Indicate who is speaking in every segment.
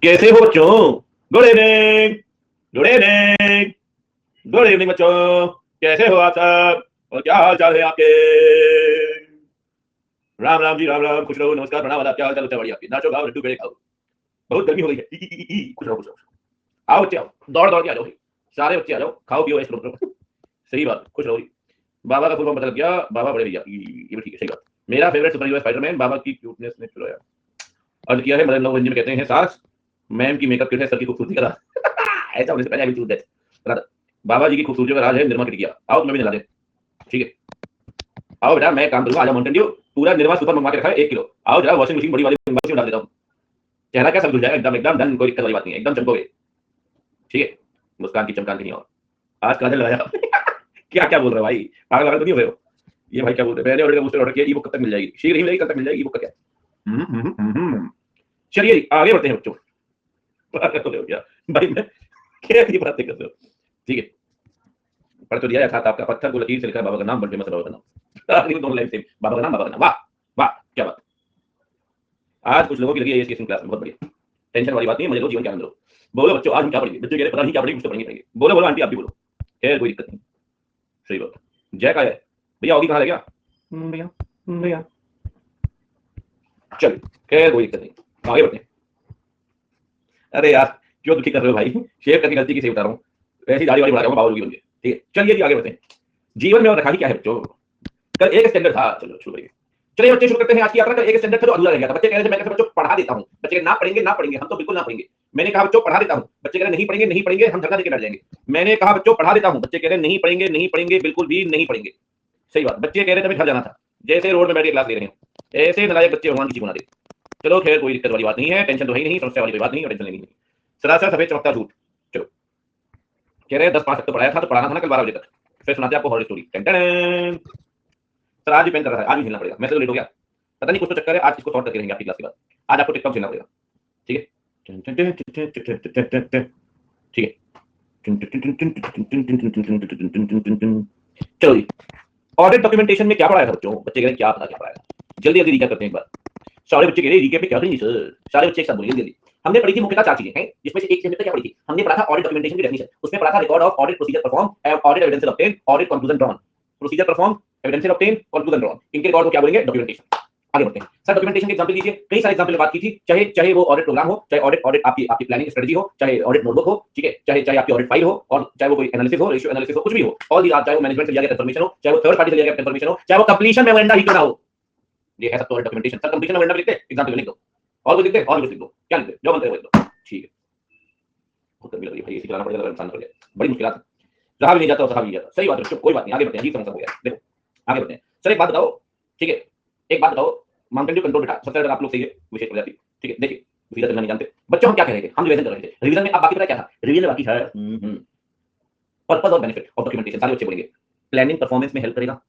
Speaker 1: कैसे हो बच्चों? Good evening, good evening, good evening बच्चों। कैसे हो आप सब और क्या हाल चाल है आपके? राम राम जी, राम राम। खुश रहो, नमस्कार, प्रणाम, आदाब। क्या हाल चाल है? बढ़िया आपकी। नाचो गाओ, लड्डू पेड़े खाओ। बहुत गर्मी हो गई है। खुश रहो, खुश रहो। आओ बच्चे, आओ, दौड़ दौड़ के आ जाओ। सारे बच्चे आ जाओ, खाओ पियो, ऐश करो। सही बात, खुश रहो। बाबा का फुल फॉर्म बदल गया, बाबा बड़े भैया। ये भी ठीक है, सही बात। मेरा फेवरेट सुपर हीरो स्पाइडरमैन। बाबा की क्यूटनेस ने चलो यार अर्ज किया है। मदन लोग हिंदी में कहते हैं सास। मैम की मेकअप किट है सर की खूबसूरती का राज। ऐसा होने से पहले अभी चूज दैट। बाबा जी की खूबसूरती का राज है निर्मा किट किया। आओ तुम्हें भी निला दे। ठीक है, आओ बेटा, मैं काम करूंगा। आ जाओ माउंटेन ड्यू, पूरा निर्मा सुपर मंगवा के रखा है 1 किलो। आओ जरा, वॉशिंग मशीन बड़ी वाली मशीन डाल देता हूँ। चेहरा क्या सब धुल जाएगा, एकदम एकदम डन, कोई दिक्कत वाली बात नहीं है, एकदम चमकोगे। ठीक है, मुस्कान की चमकान कहीं और। आज काजल लगाया। क्या क्या बोल रहे हो भाई? पागल वागल तो नहीं हो रहे हो? ये भाई क्या बोल रहे हैं? मैंने ऑर्डर किया, ई बुक कब तक मिल जाएगी? शीघ्र ही मिलेगी। कब तक मिल जाएगी ई बुक का क्या? चलिए आगे बढ़ते हैं बच्चों। पागल हो गया भाई मैं, क्या ये बातें कर रहे हो? ठीक है, पढ़ तो दिया था आपका। पत्थर को लकीर से लिखा है बाबा का नाम, बड़े फेमस है बाबा का नाम। दोनों लाइन सेम, बाबा का नाम, बाबा का नाम। वाह वाह, क्या बात। आज कुछ लोगों की लगी है इसकी क्लास में, बहुत बढ़िया। टेंशन वाली बात नहीं है, मजे लो, जीवन के आनंद लो। बोलो बच्चों, आज हम क्या पढ़ेंगे? बच्चे कह रहे पता नहीं क्या पढ़ेंगे, कुछ तो पढ़ेंगे। बोलो बोलो आंटी, आप भी बोलो। खैर कोई दिक्कत नहीं, सही बात। जय का है भैया, होगी कहाँ रह गया? भैया भैया, चलिए खैर कोई दिक्कत नहीं, आगे बढ़ते हैं। अरे यार, क्यों दुखी कर रहे हो भाई? शेव करके गलती की से बता रहा हूँ, ऐसी दाढ़ी वाली बढ़ा रहा हूँ, बाबा बन के। ठीक है, चलिए जी आगे बढ़ते हैं। जीवन में और रखा ही क्या है बच्चों? कल एक स्टैंडर्ड था, चलो शुरू करिए। चलिए बच्चे, शुरू करते हैं आज की यात्रा। कल एक स्टैंडर्ड था जो अधूरा रह गया था। बच्चे कह रहे थे मैं बच्चों पढ़ा देता हूँ। बच्चे कह ना पढ़ेंगे, ना पढ़ेंगे, हम तो बिल्कुल ना पढ़ेंगे। मैंने कहा बच्चों पढ़ा देता हूँ। बच्चे कह रहे नहीं पढ़ेंगे, नहीं पढ़ेंगे, हम धरना देके बैठ जाएंगे। मैंने कहा बच्चों पढ़ा देता हूँ। बच्चे कह रहे नहीं पढ़ेंगे, नहीं पढ़ेंगे, बिल्कुल भी नहीं पढ़ेंगे। सही बात, बच्चे कह रहे थे हमें घर जाना था। जैसे रोड में बैठ के क्लास ले रहे हैं, ऐसे नलायक बच्चे भगवान किसी को ना दे। चलो खैर कोई दिक्कत वाली बात नहीं है, टेंशन तो है ही नहीं, समस्या वाली कोई बात नहीं, टेंशन लेनी नहीं। सरासर सफेद चमकता झूठ। चलो, कह रहे हैं 10-5 तक तो पढ़ाया था, तो पढ़ाना था ना कल 12 बजे तक। फिर सुनाते आपको हॉरर स्टोरी। सर आज भी पेन कर रहा है, आज भी झेलना पड़ेगा। मैं तो लेट हो गया, पता नहीं कुछ तो चक्कर है। आज इसको सॉर्ट करके रहेंगे आपकी क्लास के बाद। आज आपको टिकटॉक झेलना पड़ेगा। ठीक है, ठीक है। चलो जी, ऑडिट डॉक्यूमेंटेशन में क्या पढ़ाया था बच्चों? बच्चे कह रहे हैं क्या पता क्या पढ़ाया। जल्दी जल्दी रिकैप करते हैं एक बार। सारे बच्चे कह रहे हैं रिकैप में क्या करेंगे सर? सारे बच्चे एक साथ बोलिए जल्दी। हमने पढ़ी थी मुख्यतः 4 चीजें हैं, जिसमें से एक चीज क्या पढ़ी थी? हमने पढ़ा था ऑडिट डॉक्यूमेंटेशन की डेफिनेशन। उसमें पढ़ा था record of audit procedure perform, audit evidences obtain, audit conclusion drawn. Procedure perform, evidences obtain, conclusion drawn, इनके रिकॉर्ड को क्या बोलेंगे? डॉक्यूमेंटेशन। आगे बढ़ते हैं सर। डॉक्यूमेंटेशन के एग्जांपल लीजिए। कई सारे एग्जांपल बात की थी, चाहे चाहे वो ऑडिट प्रोग्राम हो, चाहे ऑडिट ऑडिट आपकी आपकी प्लानिंग स्ट्रेटजी हो, चाहे ऑडिट नोटबुक हो, ठीक है, चाहे चाहे आपकी ऑडिट फाइल हो, और चाहे वो कोई एनालिसिस हो, रेशियो एनालिसिस हो, कुछ भी हो। और चाहे वो मैनेजमेंट से लिया गया कंफर्मेशन हो, चाहे वो थर्ड पार्टी से लिया गया कंफर्मेशन हो, चाहे वो कंप्लीशन मेमोरेंडम ही क्यों ना हो, ये है सब तो डॉक्यूमेंटेशन। सर कंप्लीशन मेमोरेंडम लिखते हैं, एग्जांपल लिख दो। और कुछ लिखते हैं, और कुछ लिख दो, क्या लिखते हैं? जो बनते हैं वो लिख दो। ठीक है, बहुत गर्मी लग रही है भाई, इसी चलाना पड़ेगा, इंसान कर गया बड़ी मुश्किल है। रहा भी नहीं जाता और सहा भी नहीं जाता। सही बात है, कोई बात नहीं, आगे बढ़ते हैं। जी समझ हो गया, देखो आगे बढ़ते हैं। सर एक बात बताओ, ठीक है, एक बात बताओ। माउंटेन ड्यू कंट्रोल बेटा, सबसे पहले आप लोग सही है, विशेष प्रजाति। ठीक है, देखिए सीधा चलना नहीं जानते बच्चों। हम क्या कह रहे थे? हम रिवीजन कर रहे थे। रिवीजन में अब बाकी पता क्या था? रिवीजन में बाकी है पर्पस और बेनिफिट ऑफ डॉक्यूमेंटेशन। सारे बच्चे बोलेंगे प्लानिंग परफॉर्मेंस में हेल्प करेगा,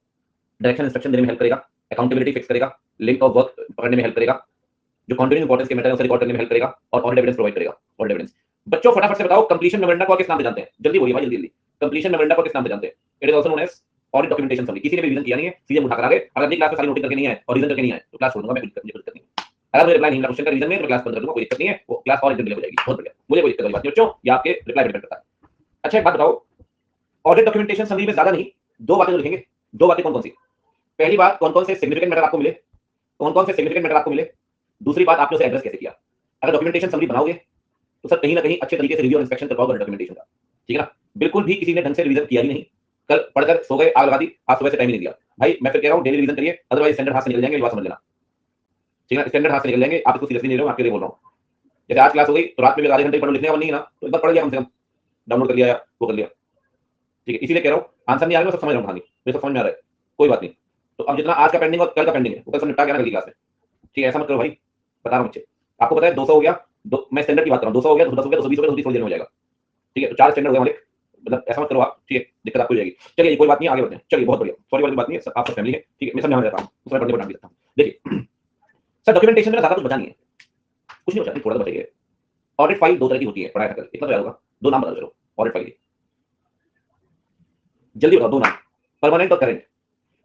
Speaker 1: डायरेक्शन इंस्ट्रक्शन देने में हेल्प करेगा, अकाउंटेबिलिटी फिक्स करेगा, लिंक ऑफ वर्क पकड़ने में हेल्प करेगा, जो कंटिन्यू इंपॉर्टेंस के मैटर है उसे रिकॉर्ड करने में हेल्प करेगा, और ऑडिट एविडेंस प्रोवाइड करेगा। ऑडिट एविडेंस बच्चों फटाफट से बताओ, कंप्लीशन मेमोरेंडम को किस नाम से जानते हैं? जल्दी बोलिए भाई, जल्दी जल्दी। कंप्लीशन मेमोरेंडम को किस नाम से जानते हैं? It is also known as audit documentation summary. किसी ने भी रिवीजन किया नहीं है, सीधे उठा कर आ गए। अगर अपनी क्लास में सारी नोटिंग करके नहीं आए और रिवीजन करके नहीं आए तो क्लास छोड़ दूंगा मैं, कुछ करनी है। अगर मुझे रिप्लाई नहीं मिला क्वेश्चन का रिवीजन में तो क्लास बंद कर दूंगा, कोई दिक्कत नहीं है। वो क्लास और एक दिन डिले हो जाएगी, बहुत बढ़िया। मुझे कोई दिक्कत वाली बात नहीं बच्चों, ये आपके रिप्लाई डिपेंड करता है। अच्छा एक बात बताओ, ऑडिट डॉक्यूमेंटेशन समरी में ज्यादा नहीं, 2 बातें लिखेंगे। 2 बातें कौन कौन सी? पहली बात, कौन कौन से सिग्निफिकेंट मैटर आपको मिले, कौन कौन से सिग्निफिकेंट मैटर आपको मिले। दूसरी बात, आपने उसे एड्रेस कैसे किया। अगर डॉक्यूमेंटेशन समरी बनाओगे तो सर कहीं ना कहीं अच्छे तरीके से रिव्यू और इंस्पेक्शन करवाओगे डॉक्यूमेंटेशन का, ठीक है ना। बिल्कुल भी किसी ने ढंग से रिवीजन किया ही नहीं, कल पढ़कर सो गए, आग लगा दी, आज सुबह से टाइम नहीं दिया भाई। मैं फिर कह रहा हूं डेली रिवीजन करिए, अदरवाइज स्टैंडर्ड हाथ से निकल जाएंगे, ये बात समझ लेना, ठीक है ना। स्टैंडर्ड हाथ से निकल जाएंगे, आप इसको सीरियसली नहीं ले रहे हो, आपके लिए बोल रहा हूं। जैसे आज क्लास हो गई तो रात में भी आधे घंटे पढ़ लिखने का नहीं है ना, तो एक बार पढ़ लिया, कम से कम डाउनलोड कर लिया या वो कर लिया, ठीक है। इसीलिए कह रहा हूं आंसर नहीं आ रहा है, सब समझ रहा हूं कहानी, मुझे सब समझ में आ रहा है, कोई बात नहीं। तो अब जितना आज का पेंडिंग और कल का पेंडिंग है वो कल सब निपटा के ना कल की क्लास में, ठीक है। ऐसा मत करो भाई, बता रहा हूं बच्चे। आपको पता है 200 हो गया, मैं स्टैंडर्ड की बात कर रहा हूं, 200 हो गया, 210 हो गया, 220 हो गया, 230 थोड़ी देर में हो जाएगा, ठीक है। तो 4 स्टैंडर्ड हो गए हमारे, मतलब ऐसा मत करो आप, ठीक है, दिक्कत आपको हो जाएगी। चलिए कोई बात नहीं, आगे बढ़ते हैं। चलिए बहुत बढ़िया, सॉरी वाली बात नहीं है, आप सब फैमिली है, ठीक है। मैं समझाने जाता हूं, उसमें पढ़ने पर भी सकता हूं। देखिए सर डॉक्यूमेंटेशन में ज्यादा कुछ बचा नहीं है, कुछ नहीं बचा, थोड़ा सा बचाइए। ऑडिट फाइल 2 तरह की होती है, पढ़ाया था कल, इतना तो याद होगा। 2 नाम बता दो ऑडिट फाइल, जल्दी बताओ 2 नाम, परमानेंट और करेंट,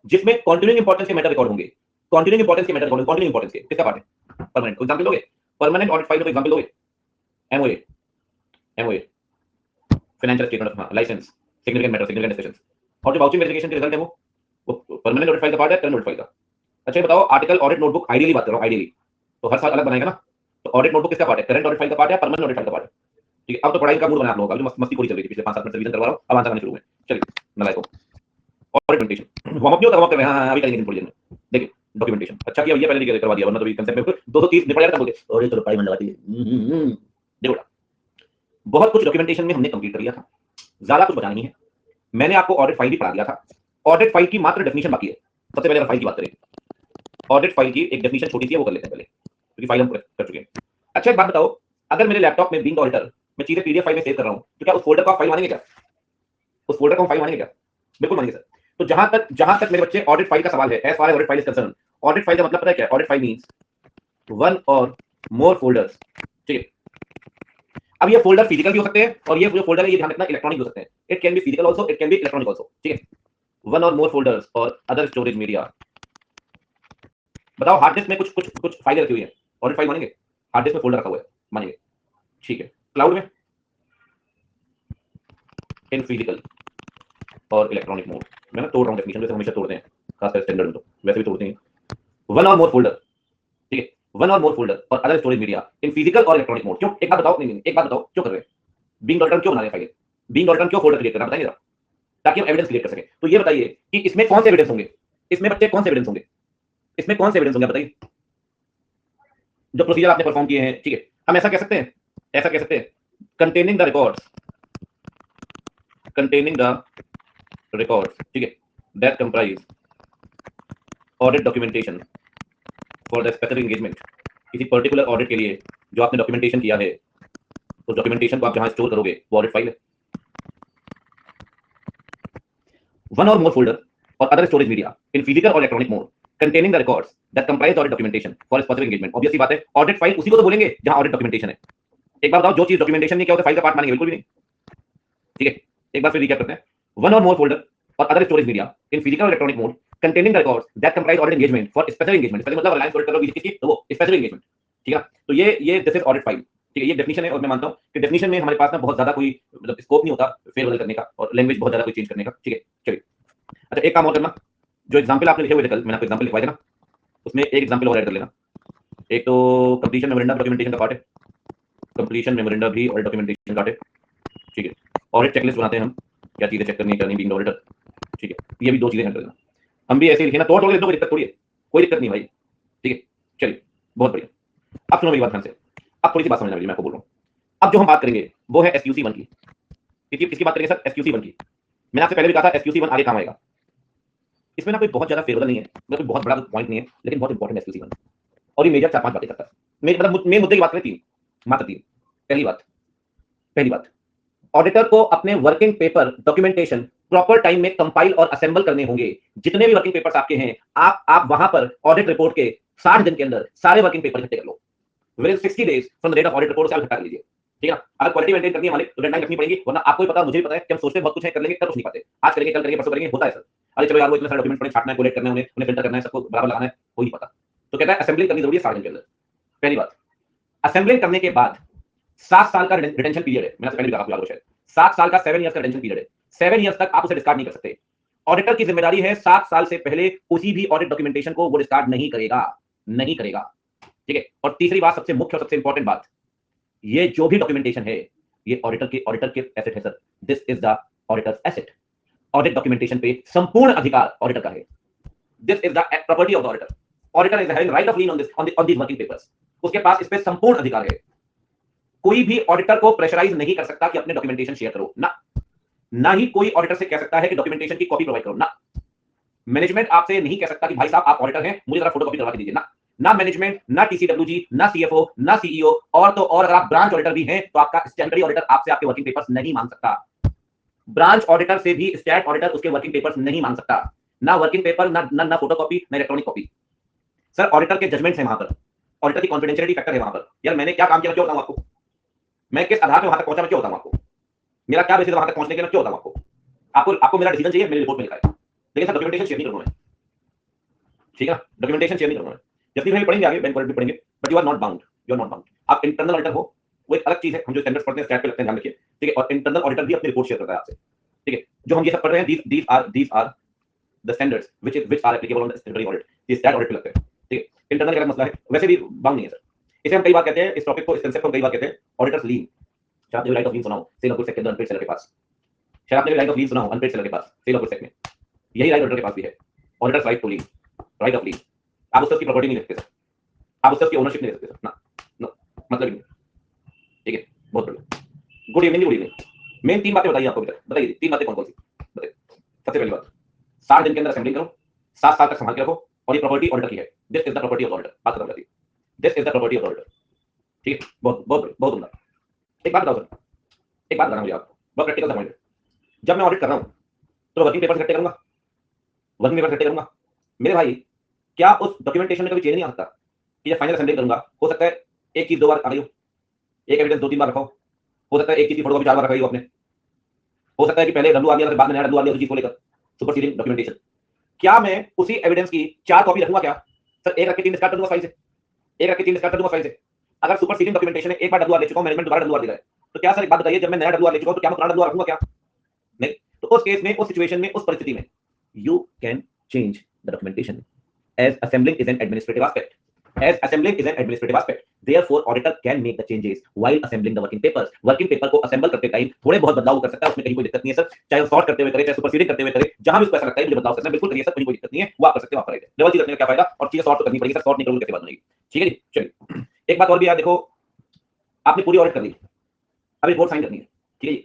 Speaker 1: जिसमें कंटिन्यूइंग इंपॉर्टेंस के मैटर रिकॉर्ड होंगे। कंटिन्यूइंग इंपॉर्टेंस के मैटर रिकॉर्ड, कंटिन्यूइंग इंपॉर्टेंस के किसका पार्ट है? परमानेंट। एग्जांपल दोगे? परमानेंट ऑडिट फाइल का एग्जांपल दोगे? MOA, MOA, financial statement, licence, significant matter, significant expression, और जो वाउचिंग वेरिफिकेशन के रिजल्ट है वो परमानेंट नोटिफाइड का पार्ट है, करंट नोटिफाइड का। अच्छा ये बताओ, आर्टिकल ऑडिट नोटबुक आइडियली बात कर रहा हूँ, आइडियली तो हर साल अलग बनाएगा ना, तो ऑडिट नोटबुक किसका पार्ट है, करंट ऑडिट फाइल का पार्ट है, परमानेंट ऑडिट फाइल का पार्ट है। ठीक है, अब तो पढ़ाई का मूड बना आप लोगों का, अभी मस्ती पूरी चल रही थी पिछले 5 7 मिनट से रिवीजन करवा रहा हूँ, अब आंसर आने शुरू हुए। चलिए नलायकों, ऑडिट डॉक्यूमेंटेशन वार्म अप नहीं होता, वार्म अप कर रहे हैं, हाँ अभी करेंगे थोड़ी देर में। देखिए डॉक्यूमेंटेशन, अच्छा किया भैया पहले करवा दिया, वरना तो भी कंसेप्ट में 230 निपट जाता बोलते और चलो पढ़ाई मन लगाती है। देखो बहुत कुछ डॉक्यूमेंटेशन में हमने कंप्लीट कर लिया था, ज्यादा कुछ बचा नहीं है। मैंने आपको ऑडिट फाइल भी पढ़ा दिया था, ऑडिट फाइल की मात्र डेफिनेशन बाकी है। सबसे पहले फाइल की बात करें, ऑडिट फाइल की एक डेफिनेशन छोटी सी है, वो कर लेते हैं पहले, क्योंकि फाइल हम कर चुके हैं। अच्छा एक बात बताओ, अगर मेरे लैपटॉप में बीइंग ऑडिटर मैं चीजें पीडीएफ फाइल में सेव कर रहा हूं, तो क्या उस फोल्डर को आप फाइल मानेंगे क्या? उस फोल्डर को हम फाइल मानेंगे क्या? बिल्कुल मानेंगे सर। तो जहां तक मेरे बच्चे ऑडिट फाइल का सवाल है, as far as audit file is concern, audit file का मतलब पता है क्या? Audit file means one or more folders. ठीक है, अब ये फोल्डर फिजिकल भी हो सकते हैं, और ये जो फोल्डर है ये ध्यान रखना इलेक्ट्रॉनिक हो सकते हैं। It can be physical also, it can be electronic also. ठीक है, वन और मोर फोल्डर्स और अदर स्टोरेज मीडिया। बताओ हार्ड डिस्क में कुछ फाइलें रखी हुई है, ऑडिट फाइल मानेंगे? हार्ड डिस्क में फोल्डर रखा हुआ है, मानेंगे? ठीक है, क्लाउड में, इन फिजिकल और इलेक्ट्रॉनिक मोड। मैं ना तोड़ रहा हूँ डेफिनेशन, वैसे हमेशा तोड़ते हैं, खासकर स्टैंडर्ड में तो वैसे भी तोड़ते हैं। वन और मोर फोल्डर, ठीक है, one or more folder or other storage media in physical or electronic mode. क्यों? एक बात बताओ, नहीं एक बात बताओ, क्यों कर रहे हैं? बीइंग डॉट क्यों बना रहे हैं फाइल? बीइंग डॉट क्यों फोल्डर क्रिएट करना, बताइए जरा, ताकि हम एविडेंस क्रिएट कर सकें। तो ये बताइए कि इसमें कौन से एविडेंस होंगे, इसमें बच्चे कौन से एविडेंस होंगे, इसमें कौन से एविडेंस होंगे बताइए, जो प्रोसीजर आपने परफॉर्म किए हैं। ठीक है, हम ऐसा कह सकते हैं, ऐसा कह सकते हैं, containing the records, containing the records, ठीक है, that comprise audit documentation for the specific engagement. किसी पर्टिकुलर ऑडिट के लिए जो आपने डॉक्यूमेंटेशन किया है, उस डॉक्यूमेंटेशन को आप जहां स्टोर करोगे वो ऑडिट फाइल है। One or more folder or other storage media in physical or electronic mode containing the records that comprise audit documentation for specific engagement. Obviously बात है, ऑडिट फाइल उसी को तो बोलेंगे जहां ऑडिट डॉक्यूमेंटेशन है। एक बार बताओ, जो चीज डॉक्यूमेंटेशन नहीं क्या होता फाइल का पार्ट मानेंगे? बिल्कुल भी नहीं। ठीक है, एक बार फिर रिकैप करते हैं, one or more folder or other storage media in physical or electronic mode containing the records that comprise audit engagement for specific engagement. Specific मतलब रिलायंस ऑडिट करोगे किसकी, तो वो स्पेसिफिक एंगेजमेंट। ठीक है, तो ये दिस इज ऑडिट फाइल। ठीक है, ये डेफिनेशन है, और मैं मानता हूं कि डेफिनेशन में हमारे पास ना बहुत ज्यादा कोई मतलब स्कोप नहीं होता फेरबदल करने का, और लैंग्वेज बहुत ज्यादा कोई चेंज करने का। ठीक है, चलिए अच्छा एक काम और करना, जो एग्जांपल आपने लिखे हुए थे कल, मैंने आपको एग्जांपल लिखवाए थे ना, उसमें एक एग्जांपल और ऐड कर लेना। एक तो कंप्लीशन मेमोरेंडम डॉक्यूमेंटेशन का पार्ट है, कंप्लीशन मेमोरेंडम भी और डॉक्यूमेंटेशन का पार्ट है। ठीक है, ऑडिट चेकलिस्ट बनाते हैं हम, क्या चीजें चेक करनी है, करनी बीइंग ऑडिटर। ठीक है, ये भी दो चीजें हैंडल करना। हम भी ऐसे ही लिखे ना, तोड़ तोड़ के दो, कोई दिक्कत थोड़ी है, कोई दिक्कत नहीं भाई। ठीक है, चलिए बहुत बढ़िया। अब सुनो मेरी बात ध्यान से, अब थोड़ी सी बात समझना मेरी, मैं आपको बोल रहा हूँ। अब जो हम बात करेंगे वो है एसक्यूसी 1 की। किसकी बात करेंगे सर? एसक्यूसी 1 की। मैंने आपसे पहले भी कहा था एसक्यूसी 1 आगे काम आएगा। इसमें ना कोई बहुत ज्यादा फेवरल नहीं है, मतलब कोई बहुत बड़ा पॉइंट नहीं है, लेकिन बहुत इंपॉर्टेंट एसक्यूसी 1, और ये मेजर 4 5 बातें करता है। मतलब मेन मुद्दे की बात करें 3, मात्र 3। पहली बात, ऑडिटर को अपने working paper documentation proper time में कंपाइल और असेंबल करने होंगे। जितने भी वर्किंग पेपर्स आपके हैं, आप वहां पर ऑडिट रिपोर्ट के 60 दिन के अंदर सारे वर्किंग पेपर इकट्ठे कर लो। Within 60 days from the date of audit report से आप इकट्ठा कर लीजिए। ठीक है ना? अगर क्वालिटी मेंटेन करनी है हमारी, तो डेडलाइन रखनी पड़ेगी, वरना आपको भी पता, मुझे भी पता है कि हम सोचते बहुत कुछ है, कर लेंगे, कर कुछ नहीं पाते। आज करेंगे, कल करेंगे, परसों करेंगे, होता है सर। अरे चलो यार, वो इतने सारे डॉक्यूमेंट पड़े, छाटना है, कोलेक्ट करना है, उन्हें फिल्टर करना है, सबको बराबर लगाना है, हो ही पता। तो कहता है असेंबलिंग करनी जरूरी है 60 दिन के अंदर। पहली बात, असेंबलिंग करने के बाद 7 साल का रिटेंशन पीरियड है। मैंने पहले भी कहा आपको, शायद 7 साल का 7 इयर्स का रिटेंशन पीरियड है। 7 इयर्स तक आप उसे डिस्कार्ड नहीं कर सकते। ऑडिटर की जिम्मेदारी है 7 साल से पहले किसी भी ऑडिट डॉक्यूमेंटेशन को वो डिस्कार्ड नहीं करेगा, नहीं करेगा। ठीक है, और तीसरी बात, सबसे मुख्य और सबसे इंपॉर्टेंट बात, ये जो भी डॉक्यूमेंटेशन है, ये ऑडिटर के एसेट है sir. This is the auditors asset. Audit documentation पे संपूर्ण अधिकार ऑडिटर का है। This is the property of the auditor. Auditor is having right of lean on this working papers. उसके पास इस पे संपूर्ण अधिकार है। कोई भी ऑडिटर को प्रेशराइज नहीं कर सकता कि अपने डॉक्यूमेंटेशन शेयर करो, ना ही कोई ऑडिटर से कह सकता है कि डॉक्यूमेंटेशन की कॉपी प्रोवाइड करो, ना मैनेजमेंट आपसे नहीं कह सकता कि भाई साहब आप ऑडिटर हैं, मुझे जरा फोटोकॉपी करवा के दीजिए, ना मैनेजमेंट, ना टीसीडब्ल्यूजी, ना सीएफओ, ना सीईओ, और तो और अगर आप ब्रांच ऑडिटर भी हैं तो आपका स्टैट्यूटरी ऑडिटर आपसे आपके वर्किंग पेपर्स नहीं मांग सकता। ब्रांच ऑडिटर से भी स्टैट ऑडिटर उसके वर्किंग पेपर्स नहीं मांग सकता। ना वर्किंग पेपर, ना फोटोकॉपी, ना इलेक्ट्रॉनिक कॉपी। सर ऑडिटर के जजमेंट्स हैं वहां पर, ऑडिटर की कॉन्फिडेंशियलिटी फैक्टर है वहां पर। यार मैंने क्या काम किया, क्यों बताऊं आपको? मैं किस आधार पे वहां तक पहुंचा, मैं क्यों बताऊं आपको? मेरा क्या बेसिस वहां तक पहुंचने के लिए, क्यों बताऊं आपको? आपको मेरा डिसीजन चाहिए, मेरी रिपोर्ट में लिखा है, लेकिन सर डॉक्यूमेंटेशन शेयर नहीं करूंगा मैं। ठीक है ना? डॉक्यूमेंटेशन शेयर नहीं करूंगा मैं। जब भी पढ़ेंगे आगे, बैंक ऑडिट भी पढ़ेंगे, but you are not bound, you are not bound. आप इंटरनल ऑडिटर हो, वो एक अलग चीज है। हम जो स्टैंडर्ड्स पढ़ते हैं स्टैट पे लगते हैं, ध्यान रखिए, ठीक है। और इंटरनल ऑडिटर भी अपनी रिपोर्ट शेयर करता है आपसे, ठीक है। जो हम ये सब पढ़ रहे हैं, these are the standards which are applicable on the statutory audit, ये स्टैट ऑडिट पे लगते हैं, ठीक है। इंटरनल का अलग मसला है, वैसे भी बाउंड नहीं है सर। इसे हम कई बार कहते हैं, इस टॉपिक को, इस कांसेप्ट को कई बार कहते हैं ऑडिटर्स लीन। शायद आपने राइट ऑफ लीन सुना हो, सेल ऑफ गुड्स एक्ट के अंदर अनपेड सेलर के पास। शायद आपने राइट ऑफ लीन सुना हो अनपेड सेलर के पास, सेल ऑफ गुड्स एक्ट में। यही राइट ऑडिटर के पास भी है, auditor's right to lien, right of lien. आप उसकी प्रॉपर्टी नहीं रखते सर, आप उसकी ओनरशिप नहीं रखते सर, ना, नो, मतलब नहीं, ठीक है। बहुत बढ़िया, good evening, good evening. Main 3 बातें बताइए आपको, बताइए 3 बातें कौन कौन सी बताइए। सबसे पहली बात, 60 दिन के अंदर असेंबलिंग करो, 7 साल तक संभाल के रखो, और ये प्रॉपर्टी ऑडिटर की है। This is the property of auditor, बात खत्म कर दी। This is the property of auditor, ठीक है। बहुत बहुत बहुत उम्दा। एक बात बताओ सर, एक बात बताना मुझे आप, बहुत प्रैक्टिकल समझ। जब मैं ऑडिट कर रहा हूं तो वर्किंग पेपर्स इकट्ठे करूंगा, वर्किंग पेपर्स इकट्ठे करूंगा मेरे भाई। क्या उस डॉक्यूमेंटेशन में कभी चेंज नहीं आ सकता कि जब फाइनल असेंबलिंग करूंगा, हो सकता है एक चीज 2 बार आ गई हो, एक एविडेंस 2-3 बार रखा हो सकता है एक चीज की फोटोकॉपी 4 बार रखाई हो आपने, हो सकता है कि पहले डब्ल्यू आ गया बाद में नया डब्ल्यू आ गया उस चीज को लेकर, सुपरसीडिंग डॉक्यूमेंटेशन। क्या मैं उसी एविडेंस की 4 कॉपी रखूंगा क्या सर? एक रख के 3 डिस्कार्ड कर दूंगा फाइल से, एक रख के 3 डिस्कार्ड कर दूंगा फाइल से। अगर सुपरसीडिंग डॉक्यूमेंटेशन है, एक बार डब्ल्यू ले चुका हूं, मैनेजमेंट दोबारा डब्ल्यू ले जाए, तो क्या सर एक बात बताइए, जब मैं नया डब्ल्यू ले चुका हूं तो क्या मैं पुराना डब्ल्यू रखूंगा क्या? नहीं। तो उस केस में, उस सिचुएशन में, उस परिस्थिति में you can change the documentation as assembling is an administrative aspect, as assembling is an administrative aspect, therefore auditor can make the changes while assembling the working papers. working paper को assemble करते time थोड़े बहुत बदलाव कर सकता है, उसमें कहीं कोई दिक्कत नहीं है सर। चाहे वो सॉर्ट करते हुए करे, चाहे सुपरसीडिंग करते हुए करे, जहां भी उसको ऐसा लगता है मुझे बदलाव करना है, बिल्कुल करिए सर, कहीं कोई दिक्कत नहीं है, वो आप कर सकते हैं, आप कराइए। लेवल 3 रखने का क्या फायदा, और चीजें सॉर्ट तो करनी पड़ेगी सर, सॉर्ट नहीं करोगे कैसे बात बनेगी, ठीक है जी। चलिए एक बात और भी यार, देखो आपने पूरी ऑडिट कर ली, अब रिपोर्ट साइन करनी है, ठीक है जी।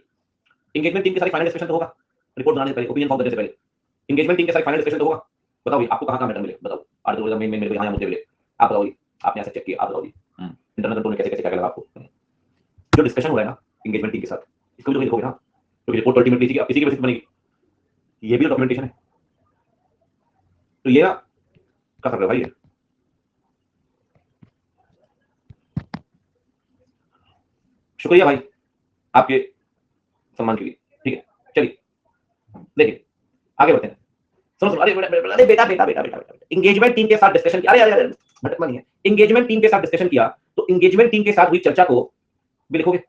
Speaker 1: एंगेजमेंट टीम के साथ फाइनल डिस्कशन तो होगा, रिपोर्ट बनाने से पहले, ओपिनियन फॉर्म देने से पहले एंगेजमेंट टीम के साथ फाइनल डिस्कशन तो होगा। बताओ जी आपको कहां मैटर मिले, बताओ आर्टिकल मेन मेरे को यहां मुद्दे मिले, आप बताओ जी, आपने ऐसे चेक किया, आप बताओ जी इंटरनल कंट्रोल में कैसे कैसे क्या लगा आपको। जो डिस्कशन हो रहा है ना एंगेजमेंट टीम के साथ, इसको भी तो लिखोगे ना, क्योंकि रिपोर्ट अल्टीमेटली इसी की बेसिस पे बनेगी, ये भी डॉक्यूमेंटेशन है। तो ये ना कर सकते हो भाई, शुक्रिया भाई आपके सम्मान के लिए, ठीक है। चलिए देखिए आगे बढ़ते हैं। सुनो सुनो, अरे अरे बेटा बेटा बेटा बेटा एंगेजमेंट टीम के साथ डिस्कशन किया, अरे अरे अरे भटकना नहीं है। एंगेजमेंट टीम के साथ डिस्कशन किया तो एंगेजमेंट टीम के साथ हुई चर्चा को भी लिखोगे,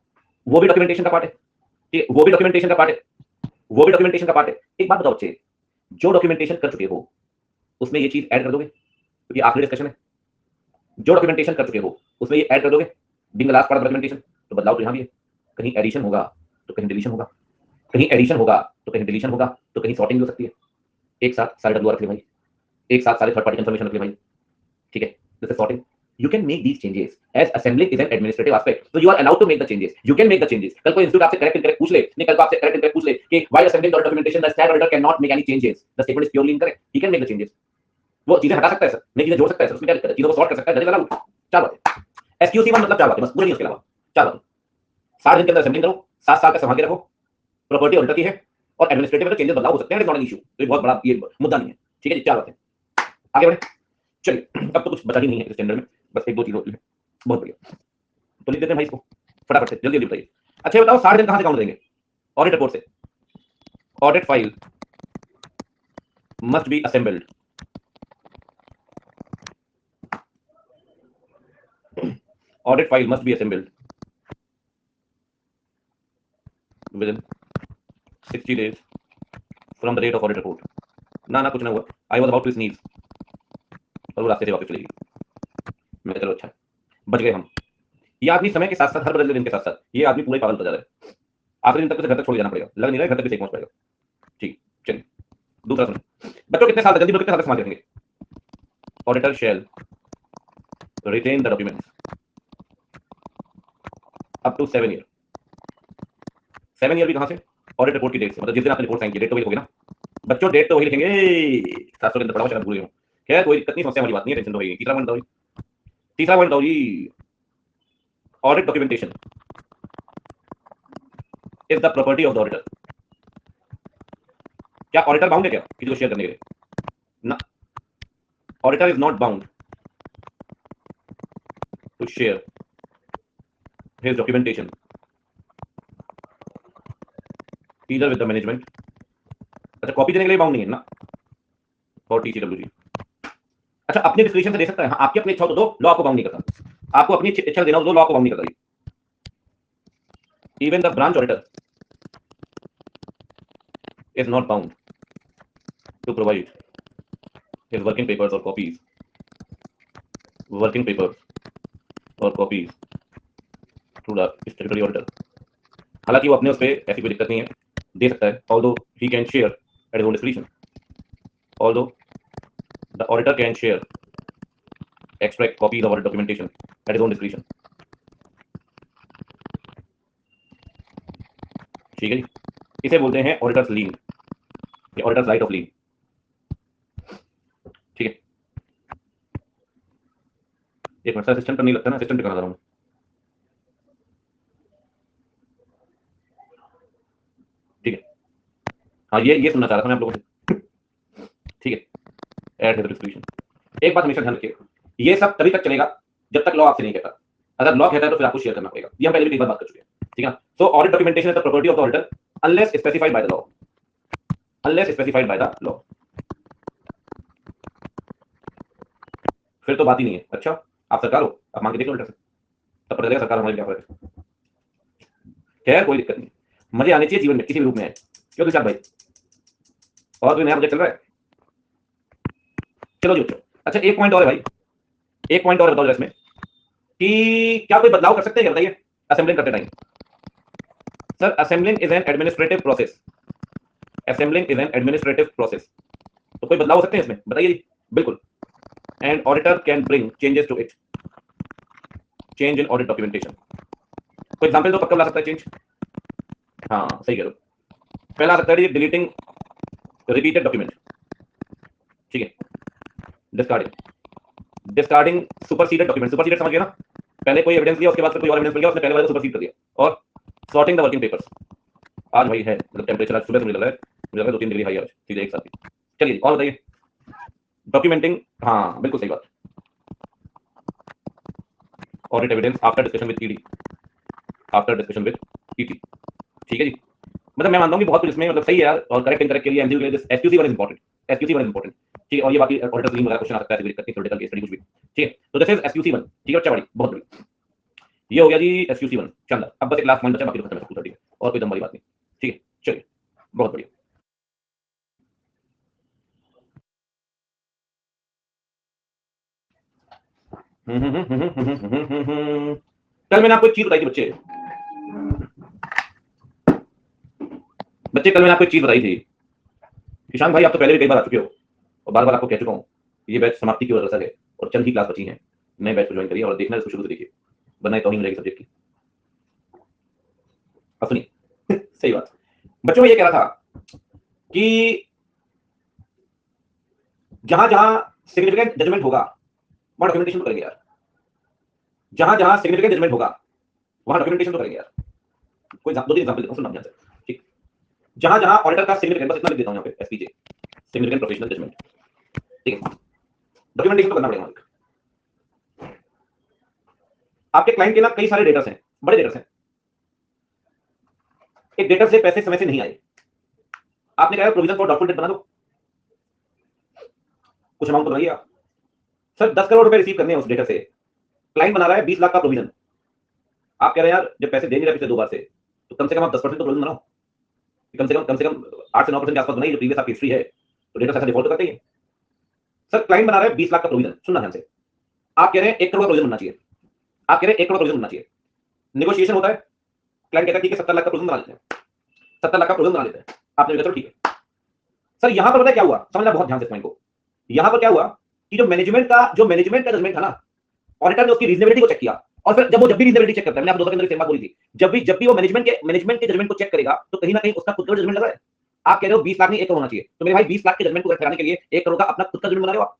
Speaker 1: वो भी डॉक्यूमेंटेशन का पार्ट है, ठीक है, वो भी डॉक्यूमेंटेशन का पार्ट है, वो भी डॉक्यूमेंटेशन का पार्ट है। एक बात बताओ बच्चे, जो डॉक्यूमेंटेशन कर चुके हो उसमें ये चीज ऐड कर दोगे, क्योंकि आखिरी डिस्कशन है। जो डॉक्यूमेंटेशन कर चुके हो उसमें ये ऐड कर दोगे, बिंग लास्ट पार्ट डॉक्यूमेंटेशन। तो बदलाव तो यहाँ भी है, कहीं एडिशन होगा तो कहीं डिलीशन होगा, कहीं एडिशन होगा तो कहीं डिलीशन होगा, तो कहीं सॉर्टिंग हो सकती है। एक साथ सारे डब्ल्यू रख ले भाई, एक साथ सारे थर्ड पार्टी कंफर्मेशन रख ले भाई, ठीक है। This is sorting. You can make these changes as assembling is an administrative aspect, so you are allowed to make the changes, you can make the changes। कल को इंस्टीट्यूट आपसे correct incorrect पूछ ले, नहीं कल को आपसे करेक्ट इनकरेक्ट पूछ ले कि while assembling the documentation the stat auditor cannot make any changes, the statement is purely incorrect, he can make the changes। वो चीजें हटा सकता है सर, नई चीजें जोड़ सकता है सर, उसमें क्या दिक्कत है, चीजों को सॉर्ट कर सकता है, दलील लगा। 4 बातें SQC1 मतलब 4 बातें बस, पूरी नहीं उसके अलावा 4 बातें। 60 दिन के अंदर असेंबलिंग करो, 7 साल तक संभाल के रखो, प्रॉपर्टी ऑडिटर की है, और एडमिनिस्ट्रेटिव में तो चेंजेस बदलाव हो सकते हैं, it is not an issue, तो ये बहुत बड़ा ये मुद्दा नहीं है, ठीक है जी। 4 बातें, आगे बढ़े। चलिए अब तो कुछ बचा ही नहीं है इस स्टैंडर्ड में, बस 1-2 चीजें होती है, बहुत बढ़िया। तो लिख देते हैं भाई इसको फटाफट से, जल्दी जल्दी बताइए। अच्छा बताओ 60 दिन कहां से काउंट देंगे? ऑडिट रिपोर्ट से। Audit file must be assembled audit file must be assembled within 60 days from the date of audit report। ना कुछ ना हुआ, I was about to sneeze और वो रास्ते से वापस चली गई। मैं चलो अच्छा बच गए हम। ये आदमी समय के साथ साथ, हर बदलते दिन के साथ साथ ये आदमी पूरा पागल होता जा रहा है। आखिरी दिन तक घर तक छोड़ जाना पड़ेगा, लग नहीं रहा घर तक भी सही पहुंच पाएगा, ठीक। चलिए दूसरा सुनो बच्चों, कितने साल तक, जल्दी कितने साल तक संभाल रखेंगे? Auditor shall retain the documents up to 7 year. 7 year भी कहां से? ऑडिट रिपोर्ट की डेट से, मतलब जिस दिन आपने रिपोर्ट साइन की डेट तो वही होगी ना बच्चों, डेट तो वही लिखेंगे। 700 के अंदर पढ़ाओ, शायद भूल गए हो। खैर कोई दिक्कत नहीं, समस्या वाली बात नहीं है, टेंशन तो होगी। तीसरा पॉइंट बताओ जी, तीसरा पॉइंट बताओ जी। Audit documentation is the property of the auditor. क्या ऑडिटर बाउंड है क्या किसी को शेयर करने के लिए? ना, auditor is not bound to share his documentation either with the management. अच्छा, कॉपी देने के लिए बाउंड नहीं है ना फॉर टीसीडब्ल्यूजी। अच्छा, अपने डिस्क्रिप्शन से दे सकता है, हाँ आपकी अपनी इच्छा हो तो दो, लॉ आपको बाउंड नहीं करता। आपको अपनी इच्छा देना हो तो लॉ आपको बाउंड नहीं करता। even the branch auditor is not bound to provide his working papers or copies to the statutory auditor. हालांकि वो अपने उस पे ऐसी कोई दिक्कत नहीं है, दे सकता है, although he can share at his own discretion. Although the auditor can share extract copies of audit documentation at his own discretion. ठीक है जी, इसे बोलते हैं ऑडिटर्स लीन या ऑडिटर्स राइट ऑफ लीन। ठीक है, एक मिनट, सिस्टम पर नहीं लगता ना, सिस्टम पे करना रहा हूँ। ठीक है, हाँ ये सुनना चाह रहा था मैं आप लोगों से। ठीक है, एट हिज डिस्क्रिप्शन। एक बात हमेशा ध्यान रखिए, ये सब तभी तक चलेगा जब तक लॉ आपसे नहीं कहता। अगर लॉ कहता है तो फिर आपको शेयर करना पड़ेगा, ये हम पहले भी कई बार बात कर चुके हैं। ठीक है, so audit documentation is the property of the auditor unless specified by the law, unless specified by the law. फिर तो बात ही नहीं है। अच्छा, आप सरकार हो, आप मांग के देख लो ऑडिटर से, तब पता चलेगा सरकार हमारे क्या फर्क है। खैर कोई दिक्कत नहीं, मजे आने चाहिए जीवन में किसी भी रूप में है। क्यों दिलशाद भाई, और कोई नया प्रोजेक्ट चल रहा है? चलो जी बच्चों, अच्छा एक पॉइंट और है भाई, एक पॉइंट और बताओ इसमें कि क्या कोई बदलाव कर सकते हैं, बताइए असेंबलिंग करते time. Sir assembling is an administrative process, assembling is an administrative process, तो कोई बदलाव हो सकते हैं इसमें, बताइए जी। बिल्कुल, and auditor can bring changes to it, change in audit documentation. कोई एग्जांपल तो पक्का ला सकता है चेंज? हाँ सही कह रहे हो। पहला आ सकता है डिलीटिंग रिपीटेड डॉक्यूमेंट। ठीक है, डिस्कार्डिंग सुपरसीडेड डॉक्यूमेंट। सुपरसीडेड समझ गए ना, पहले कोई एविडेंस लिया, उसके बाद फिर कोई और एविडेंस मिल गया, उसने पहले वाले को सुपरसीड कर दिया। और सॉर्टिंग द वर्किंग पेपर्स। आज भाई है मतलब टेम्परेचर आज सुबह से मुझे लग रहा है 2-3 डिग्री हाई आज, ठीक है एक साथ। चलिए और बताइए, डॉक्यूमेंटिंग, हाँ बिल्कुल सही बात, audit evidence after discussion with ED, after discussion with ED. ठीक है जी, मतलब मैं मानता हूं कि बहुत कुछ इसमें मतलब सही है यार, और करेक्ट इनकरेक्ट के लिए एमसीक्यू के लिए SQC one is important, SQC one is important. ठीक है, और ये बाकी ऑडिटर लीन वगैरह क्वेश्चन आ सकता है, ऐसी दिक्कत नहीं, थ्योरेटिकल केस स्टडी कुछ भी। ठीक है, तो दिस इज एसक्यूसी वन। ठीक है बच्चा, बड़ी बहुत बड़ी ये हो गया जी एसक्यूसी वन। शानदार, अब बस एक लास्ट पॉइंट बचा, बाकी तो खत्म है सब कुछ, और कोई दम वाली बात नहीं। ठीक है, चलिए बहुत बढ़िया। कल मैंने आपको एक चीज बताई थी बच्चे, कल मैंने आपको एक चीज बताई थी। ईशान भाई आप तो पहले भी कई बार आ चुके हो, और बार बार आपको कह चुका हूँ, ये बैच समाप्ति की ओर अग्रसर है और चंद ही क्लास बची हैं। नए बैच को ज्वाइन करिए और देखना इसको शुरू से देखिए, वरना तो ही मिलेगी सब्जेक्ट की। अब सुनिए सही बात, बच्चों में ये कह रहा था कि जहां जहां सिग्निफिकेंट जजमेंट होगा वहां डॉक्यूमेंटेशन तो करेंगे यार, जहां जहां सिग्निफिकेंट जजमेंट होगा वहां डॉक्यूमेंटेशन तो करेंगे यार। कोई 2-3 एग्जांपल देता हूं, सुनना ध्यान से। ठीक, जहां जहां ऑडिटर का सिग्निफिकेंट, बस इतना लिख देता हूं यहां पे, एसपीजे सिग्निफिकेंट प्रोफेशनल जजमेंट। ठीक है, डॉक्यूमेंटेशन तो करना पड़ेगा। आपके क्लाइंट के ना कई सारे डेटर्स हैं, बड़े डेटर्स हैं। एक डेटर से पैसे समय से नहीं आए, आपने कहा प्रोविजन फॉर डाउटफुल डेट बना दो, कुछ अमाउंट तो बनाइए आप। सर 10 करोड़ रुपए रिसीव करने हैं उस डेटर से, क्लाइंट बना रहा है 20 लाख का प्रोविजन। आप कह रहे हैं यार जब पैसे दे नहीं रहे पिछले 2 बार से, तो कम से कम आप 10% तो प्रोविजन बनाओ, कम से कम 8 से 9% के आसपास बनाइए, जो प्रीवियस आपकी हिस्ट्री है, तो डेटर ऐसा डिफॉल्ट करते ही है। सर क्लाइंट बना रहा है 20 लाख का प्रोविजन, सुनना ध्यान से, आप कह रहे हैं 1 करोड़ का प्रोविजन बनना चाहिए, आप कह रहे हैं 1 करोड़ प्रोविजन बनना चाहिए। नेगोशिएशन होता है, क्लाइंट कहता है ठीक है 70 लाख का प्रोविजन बना लेते हैं, 70 लाख का प्रोविजन बना लेते हैं, आपने कहा चलो ठीक है। सर यहां पर पता है क्या हुआ, समझना बहुत ध्यान से पॉइंट को। यहां पर क्या हुआ कि जो मैनेजमेंट का जजमेंट था ना, ऑडिटर ने उसकी रीजनेबिलिटी को चेक किया, और फिर जब भी रीजनेबिलिटी चेक करता है, मैंने आप दोस्तों के अंदर सेम बात बोली थी, जब भी वो मैनेजमेंट के जजमेंट को चेक करेगा, तो कहीं ना कहीं उसका खुद का जजमेंट लग रहा है। आप कह रहे हो 20 लाख नहीं 1 करोड़ होना चाहिए, तो मेरे भाई 20 लाख के जजमेंट को कराने के लिए 1 करोड़ का अपना खुद का जजमेंट बना रहे हो आप।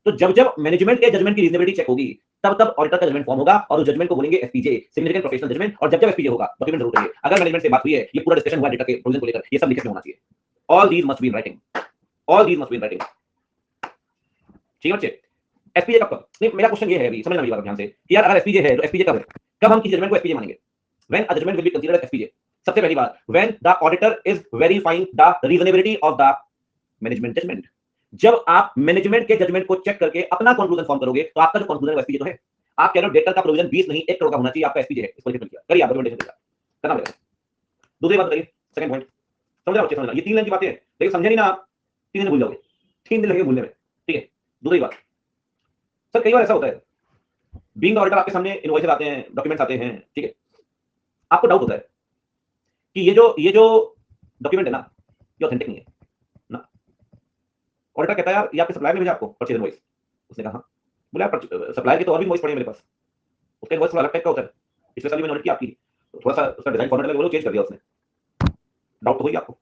Speaker 1: तो जब जब मैनेजमेंट के जजमेंट की रीजनेबिलिटी चेक होगी, तब तब ऑडिटर का जजमेंट फॉर्म होगा, और उस जजमेंट को बोलेंगे एसपीजे, सिग्निफिकेंट प्रोफेशनल जजमेंट। और जब जब एसपीजे होगा डॉक्यूमेंट जरूर चाहिए। अगर मैनेजमेंट से बात हुई है, ये पूरा डिस्कशन हुआ डेटा के प्रोविजन को लेकर, ये सब लिखित में होना चाहिए। All these must be in writing, all these must be in writing. ठीक है बच्चे, एसपीजे कब? नहीं, मेरा क्वेश्चन ये है, अभी समझना मेरी बात ध्यान से कि यार अगर एसपीजे है तो एसपीजे कब है? कब हम किसी जजमेंट को एसपीजे मानेंगे? When a judgement will be considered as SPJ. सबसे पहली बात, when the auditor is verifying the reasonability of the management judgement. जब आप मैनेजमेंट के जजमेंट को चेक करके अपना कंक्लूजन फॉर्म करोगे, तो आपका जो कंक्लूजन है एसपीजे तो है। आप कह रहे हो डेटर का प्रोविजन 20 नहीं 1 करोड़ का होना चाहिए, आपका एसपीजे है, इसको लिख दिया, करिए आप डॉक्यूमेंटेशन। करना पड़ेगा। दूसरी बात बताइए, सेकंड पॉइंट, समझ रहे हो? समझना, ये 3 लाइन की बातें हैं, लेकिन समझे नहीं ना आप, 3 दिन भूल जाओगे, 3 दिन लगेंगे भूलने में, ठीक है? दूसरी बात, सर कई बार ऐसा होता है, बीइंग द ऑडिटर आपके सामने इनवॉइसेस आते हैं, डॉक्यूमेंट्स आते हैं, ठीक है? आपको डाउट होता है कि ये जो डॉक्यूमेंट है ना, ये ऑथेंटिक नहीं है ना। ऑडिटर कहता है यार ये आपके सप्लायर ने भेजा आपको परचेज इनवॉइस। उसने कहा हाँ। बोला यार सप्लायर के तो और भी इनवॉइस पड़े हैं मेरे पास, उसका इनवॉइस थोड़ा अलग टाइप का होता है, पिछले साल भी मैंने ऑडिट किया आपकी, तो थोड़ा सा उसका डिजाइन फॉर्मेट लगे वो चेंज कर दिया उसने। डाउट तो होगी आपको,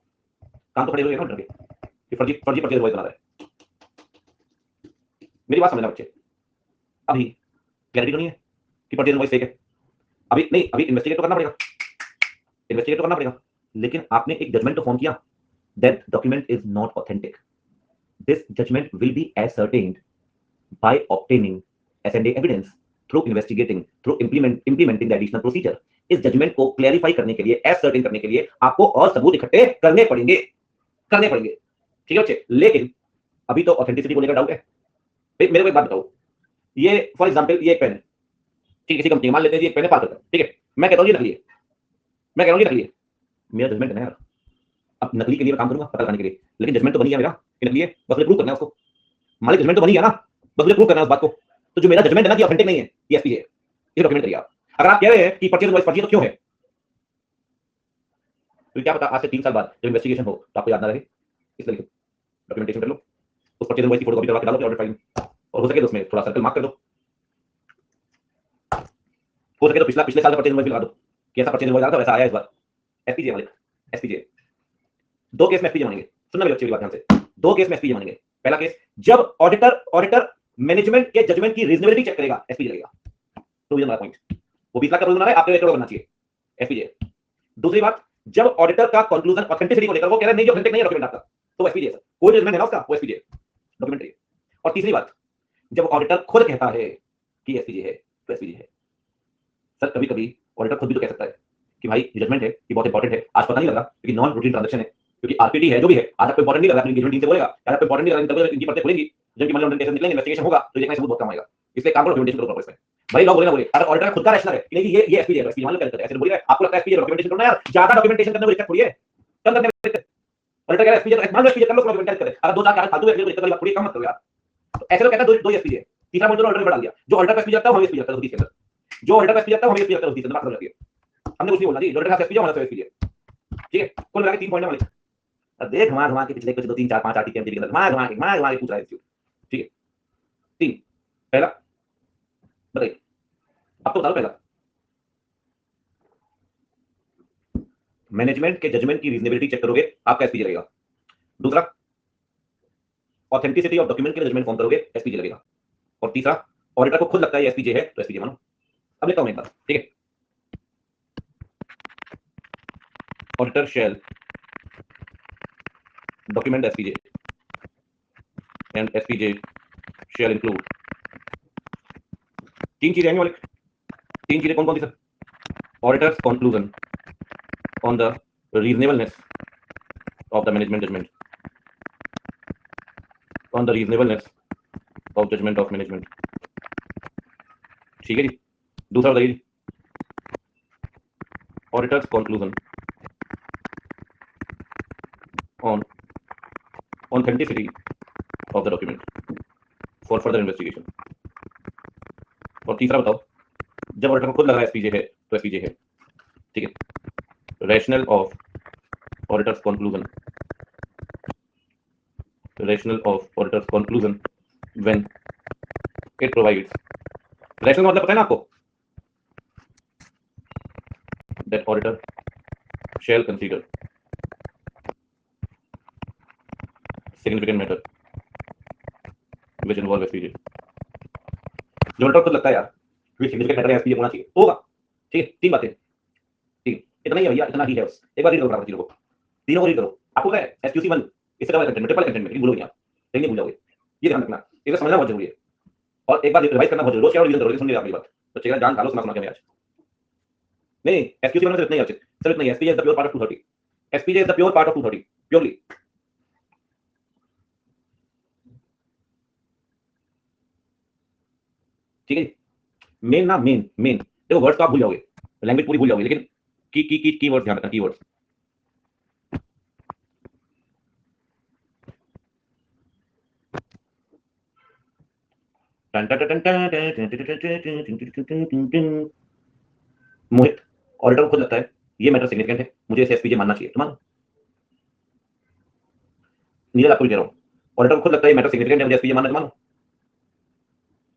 Speaker 1: काम तो खड़े हुए ना ऑडिटर के कि फर्जी फर्जी परचेज इनवॉइस बना रहा है। मेरी बात समझना बच्चे, अभी क्लैरिटी तो नहीं है कि परचेज इनवॉइस फेक है, अभी नहीं, अभी इन्वेस्टिगेट तो करना पड़ेगा, इन्वेस्टिगेट तो करना पड़ेगा, लेकिन आपने एक जजमेंट तो फॉर्म किया that document is not authentic. This judgement will be ascertained by obtaining S&A evidence through investigating through implementing the additional procedure। इस जजमेंट को क्लैरिफाई करने के लिए, ascertain करने के लिए आपको और सबूत इकट्ठे करने पड़ेंगे, ठीक है बच्चे? लेकिन अभी तो ऑथेंटिसिटी को लेकर डाउट है। मेरे को एक बात बताओ, ये फॉर एग्जांपल ये एक पेन है, ठीक है, किसी कंपनी मान लेते हैं ये एक पेन है पार्कर का, ठीक है? मैं कहता हूं ये नकली है, मैं कह रहा हूं ये नकली है, मेरा जजमेंट है ना यार, अब नकली के लिए मैं काम करूंगा पता लगाने के लिए, लेकिन जजमेंट तो बन गया मेरा कि नकली है, बस मुझे प्रूव करना है उसको। मालिक जजमेंट तो बन गया ना, बस मुझे प्रूव करना है उस बात को। तो जो मेरा जजमेंट है ना कि ऑथेंटिक नहीं है, ये एसपी है, ये डॉक्यूमेंट करिए आप। अगर आप कह रहे हैं कि परचेज इनवॉइस फर्जी तो क्यों है, तो क्या पता आज से 3 साल बाद जब इन्वेस्टिगेशन हो तो आपको याद ना रहे, इसलिए लिखो, डॉक्यूमेंटेशन कर लो, उस परचेज इनवॉइस की फोटोकॉपी करवा के डालो ऑडिट फाइल में, और हो सके तो उसमें थोड़ा सर्कल मार्क कर दो, हो सके तो पिछले साल का परचेज इनवॉइस भी लगा दो कि ऐसा परचेज इनवॉइस आया था वैसा आया इस बार। एसपीजे मालिक, एसपीजे, 2 केस में एसपीजे मानेंगे, सुनना मेरी अच्छी बात ध्यान से, 2 केस में एसपीजे मानेंगे। पहला केस, जब ऑडिटर मैनेजमेंट के जजमेंट की रीजनेबिलिटी चेक करेगा, एसपीजे लगेगा। तो ये हमारा पॉइंट, वो 20 लाख का रूल बना रहा है, आपके 1 करोड़ बनना चाहिए, एसपीजे। दूसरी बात, जब ऑडिटर का कंक्लूजन ऑथेंटिसिटी को लेकर वो कह रहा है नहीं जो ऑथेंटिक नहीं है डॉक्यूमेंट आपका, तो एसपीजे सर, कोई जजमेंट है ना उसका, वो एसपीजे डॉक्यूमेंट है। और तीसरी बात, जब ऑडिटर खुद कहता है कि एसपीजे है, तो एसपीजे है। सर कभी कभी ऑडिटर खुद भी तो कह सकता है कि भाई जजमेंट है कि बहुत इंपॉर्टेंट है, आज पता नहीं लग रहा क्योंकि नॉन रूटीन ट्रांजैक्शन है, क्योंकि आरपीटी है जो भी है, आज आपको इंपॉर्टेंट नहीं लग रहा, अपनी एंगेजमेंट टीम से बोलेगा आज आपको इंपॉर्टेंट नहीं लग रहा, इनकी परतें खुलेंगी, जबकि मनी लॉन्ड्रिंग केस निकलेंगे, इन्वेस्टिगेशन होगा, तो देखना सबूत बहुत कम आएगा, इसलिए काम करो डॉक्यूमेंटेशन करो इसमें। भाई लोग बोले ना बोले, अगर ऑडिटर खुद का रैशनल है कि नहीं ये एसपीजे है, एसपीजे मान लो क्या ऐसे बोलिए, आपको लगता है एसपीजे डॉक्यूमेंटेशन करना यार, ज्यादा डॉक्यूमेंटेशन करने में दिक्कत थोड़ी है, कम करने में दिक्कत। ऑडिटर कह रहा है एसपीजे, मान लो एसपीजे कर लो, डॉक्यूमेंट करे, अगर 2 4 फालतू में दिक्कत वाली बात थोड़ी, कम मत करो यार। तो ऐसे लोग कहता है दो एसपीजे, तीसरा पॉइंट ऑडिटर बढ़ा दिया, जो ऑडिटर का एसपीजे आता है हम एसपीजे आता है उसके अंदर, जो ऑडिटर का एसपीजे आता है हम एसपीजे आता है उसके अंदर, बात समझ रही है। हमने कुछ नहीं बोलना जी, ऑडिटर का एसपीजे हमारा एसपीजे, ठीक है? कुल मिला के 3 पॉइंट है मालिक। अब देख घुमा के पिछले कुछ 2 3 4 5 आर्टिकल के अंदर घुमा के पूछ रहा है, ठीक है? 3, पहला बताइए, अब तो बता दो पहला, मैनेजमेंट के जजमेंट की रीजनेबिलिटी चेक करोगे आपका एसपीजे लगेगा। दूसरा, ऑथेंटिसिटी ऑफ डॉक्यूमेंट के जजमेंट फॉर्म करोगे, एसपीजे लगेगा। और तीसरा, ऑडिटर को खुद लगता है ये एसपीजे है तो एसपीजे मानो। अब लिखता हूं एक बार, ठीक है? Auditor shall document SPJ and SPJ shall include 3 चीजें आएंगी वाले, 3 चीजें कौन कौन सी sir? Auditor's conclusion on the reasonableness of the management judgment, on the reasonableness of judgment of management, ठीक है जी? दूसरा बताइए जी, auditor's conclusion on authenticity of the document for further investigation. और तीसरा बताओ, जब ऑडिटर को खुद लग रहा है एसपीजे है तो एसपीजे है, ठीक है? Rational of auditors conclusion, rationale of auditor's conclusion when it provides, rationale का मतलब पता है ना आपको, that auditor shall consider significant matter which involve SPJ। जो ऑडिटर को लगता है यार कि सिग्निफिकेंट मैटर है एसपीजे होना चाहिए, होगा, ठीक है? 3 बातें, ठीक है? इतना ही है भैया, इतना ही है बस, एक बार रीड करो तीनों को, तीनों को रीड करो। आपको क्या है SQC1 इससे डबल कंटेंट में, ट्रिपल कंटेंट में, लेकिन भूलोगे आप, लेकिन नहीं भूल जाओगे, ये ध्यान रखना, इसे समझना बहुत जरूरी है, और एक बार रिवाइज करना बहुत जरूरी है, रोज क्या रिवीजन करोगे, सुन लीजिए आपकी बात, तो चेहरा जान डालो, सुना के मैं आज नहीं, SQC1 में सिर्फ इतना ही, सिर्फ इतना ही, SPJ is the pure part of 230, SPJ is the pure part of 230 purely. ठीक है? मेन ना, मेन देखो, वर्ड्स तो आप भूल जाओगे, लैंग्वेज पूरी भूल जाओगे, लेकिन कीवर्ड ध्यान रखना, कीवर्ड। मोहित, ऑडिटर को खुद लगता है ये मैटर सिग्निफिकेंट है, मुझे इसे एसपीजे मानना चाहिए, तो मानो। नीरज आपको भी कह रहा हूँ, ऑडिटर को खुद लगता है ये मैटर सिग्निफिकेंट है, मुझे एसपीजे मानना, तो मानो।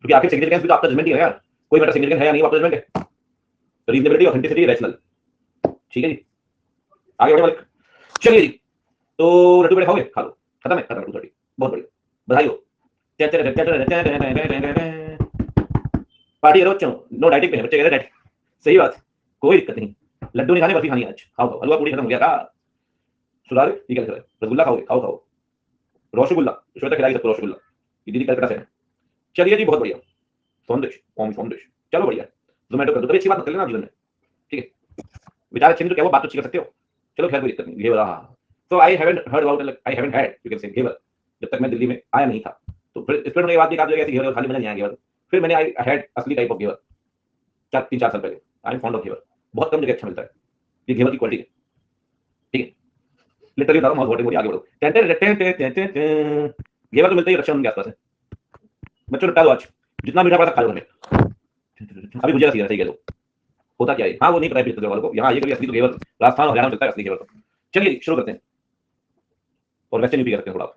Speaker 1: क्योंकि आखिर सिग्निफिकेंस भी तो आपका जजमेंट ही है यार, कोई मैटर सिग्निफिकेंट है या नहीं, आपका जजमेंट है। Reasonability, authenticity, rational. ठीक है जी, आगे बढ़े मालिक। चलिए जी, तो लड्डू पेड़े खाओगे, खा लो। खत्म है, खत्म है 2:30। बहुत बढ़िया, बधाई हो। पार्टी करो बच्चों, नो डाइटिंग पे है बच्चे, कह रहे डाइटिंग। सही बात, कोई दिक्कत नहीं। लड्डू नहीं खाने, बर्फी खानी है आज, खाओ खाओ। हलवा पूरी खत्म हो गया था, सुधार ठीक है। रसगुल्ला खाओगे, खाओ खाओ। रसगुल्ला, श्वेता खिलाई सबको रसगुल्ला, ये दीदी कलकत्ता से है। चलिए जी, बहुत बढ़िया। संदेश, ओम संदेश, चलो बढ़िया। जोमेटो कर दो, कभी अच्छी बात मत कर लेना जीवन में, ठीक है। विचार अच्छे नहीं तो क्या वो बात तो अच्छी कर सकते हो। चलो खैर, कोई दिक्कत नहीं। घेवर, हाँ। So I haven't heard about, I haven't had, you can say ghevar, जब तक मैं दिल्ली में आया नहीं था। तो फिर स्प्रेड होने के बाद भी ऐसी घेवर खाली मजा नहीं आया घेवर। फिर मैंने आई हैड असली टाइप ऑफ घेवर, 3-4 साल पहले। आई एम फॉन्ड ऑफ घेवर, बहुत कम जगह अच्छा मिलता है ये घेवर की क्वालिटी है, ठीक है। लिटरली बता रहा हूँ, बहुत आगे बढ़ो। घेवर तो मिलता ही रक्षाबंधन के आसपास है। बच्चों निपटा दो आज, जितना मीठा पड़ा था खा लो हमें। अभी मुझे सही कह दो, होता क्या है। हाँ, वो नहीं पता है पिछले वालों को, यहाँ ये कभी असली तो घेवर राजस्थान और हरियाणा में चलता है असली घेवर। तो चलिए शुरू करते हैं, और वैसे नहीं भी करते हैं थोड़ा,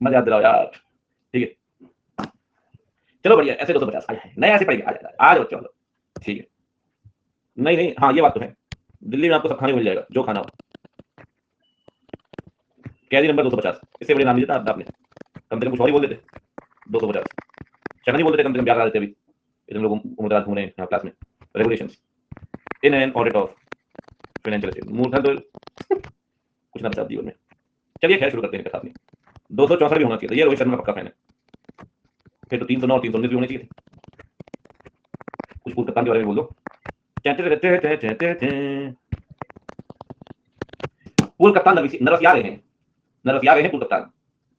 Speaker 1: मजा याद दिलाओ यार, ठीक है। चलो बढ़िया, ऐसे 250 नया ऐसे पड़ेगा, आ जाओ बच्चों, ठीक है। नहीं नहीं, हाँ ये बात तो है, दिल्ली में आपको सब खाने को मिल जाएगा जो खाना हो। कैदी नंबर 250, इससे बड़े नाम नहीं देता आपने, कम से कम कुछ और ही बोल देते। 250 चना नहीं बोल देते, कम से कम प्यार करा देते। अभी इतने लोग उम्र घूम रहे हैं क्लास में। Regulations in an audit of financial statement, मूर्खा तो कुछ ना बचा जीवन में। चलिए खैर शुरू करते हैं कथा अपनी। 264 भी होना चाहिए, ये रोहित शर्मा पक्का फैन है। फिर तो 309 और 319 भी होने चाहिए। कुछ पूर्व कप्तान के बारे में बोल दो। पूर्व कप्तान नरसिया रहे हैं, नरसिया रहे हैं पूर्व कप्तान।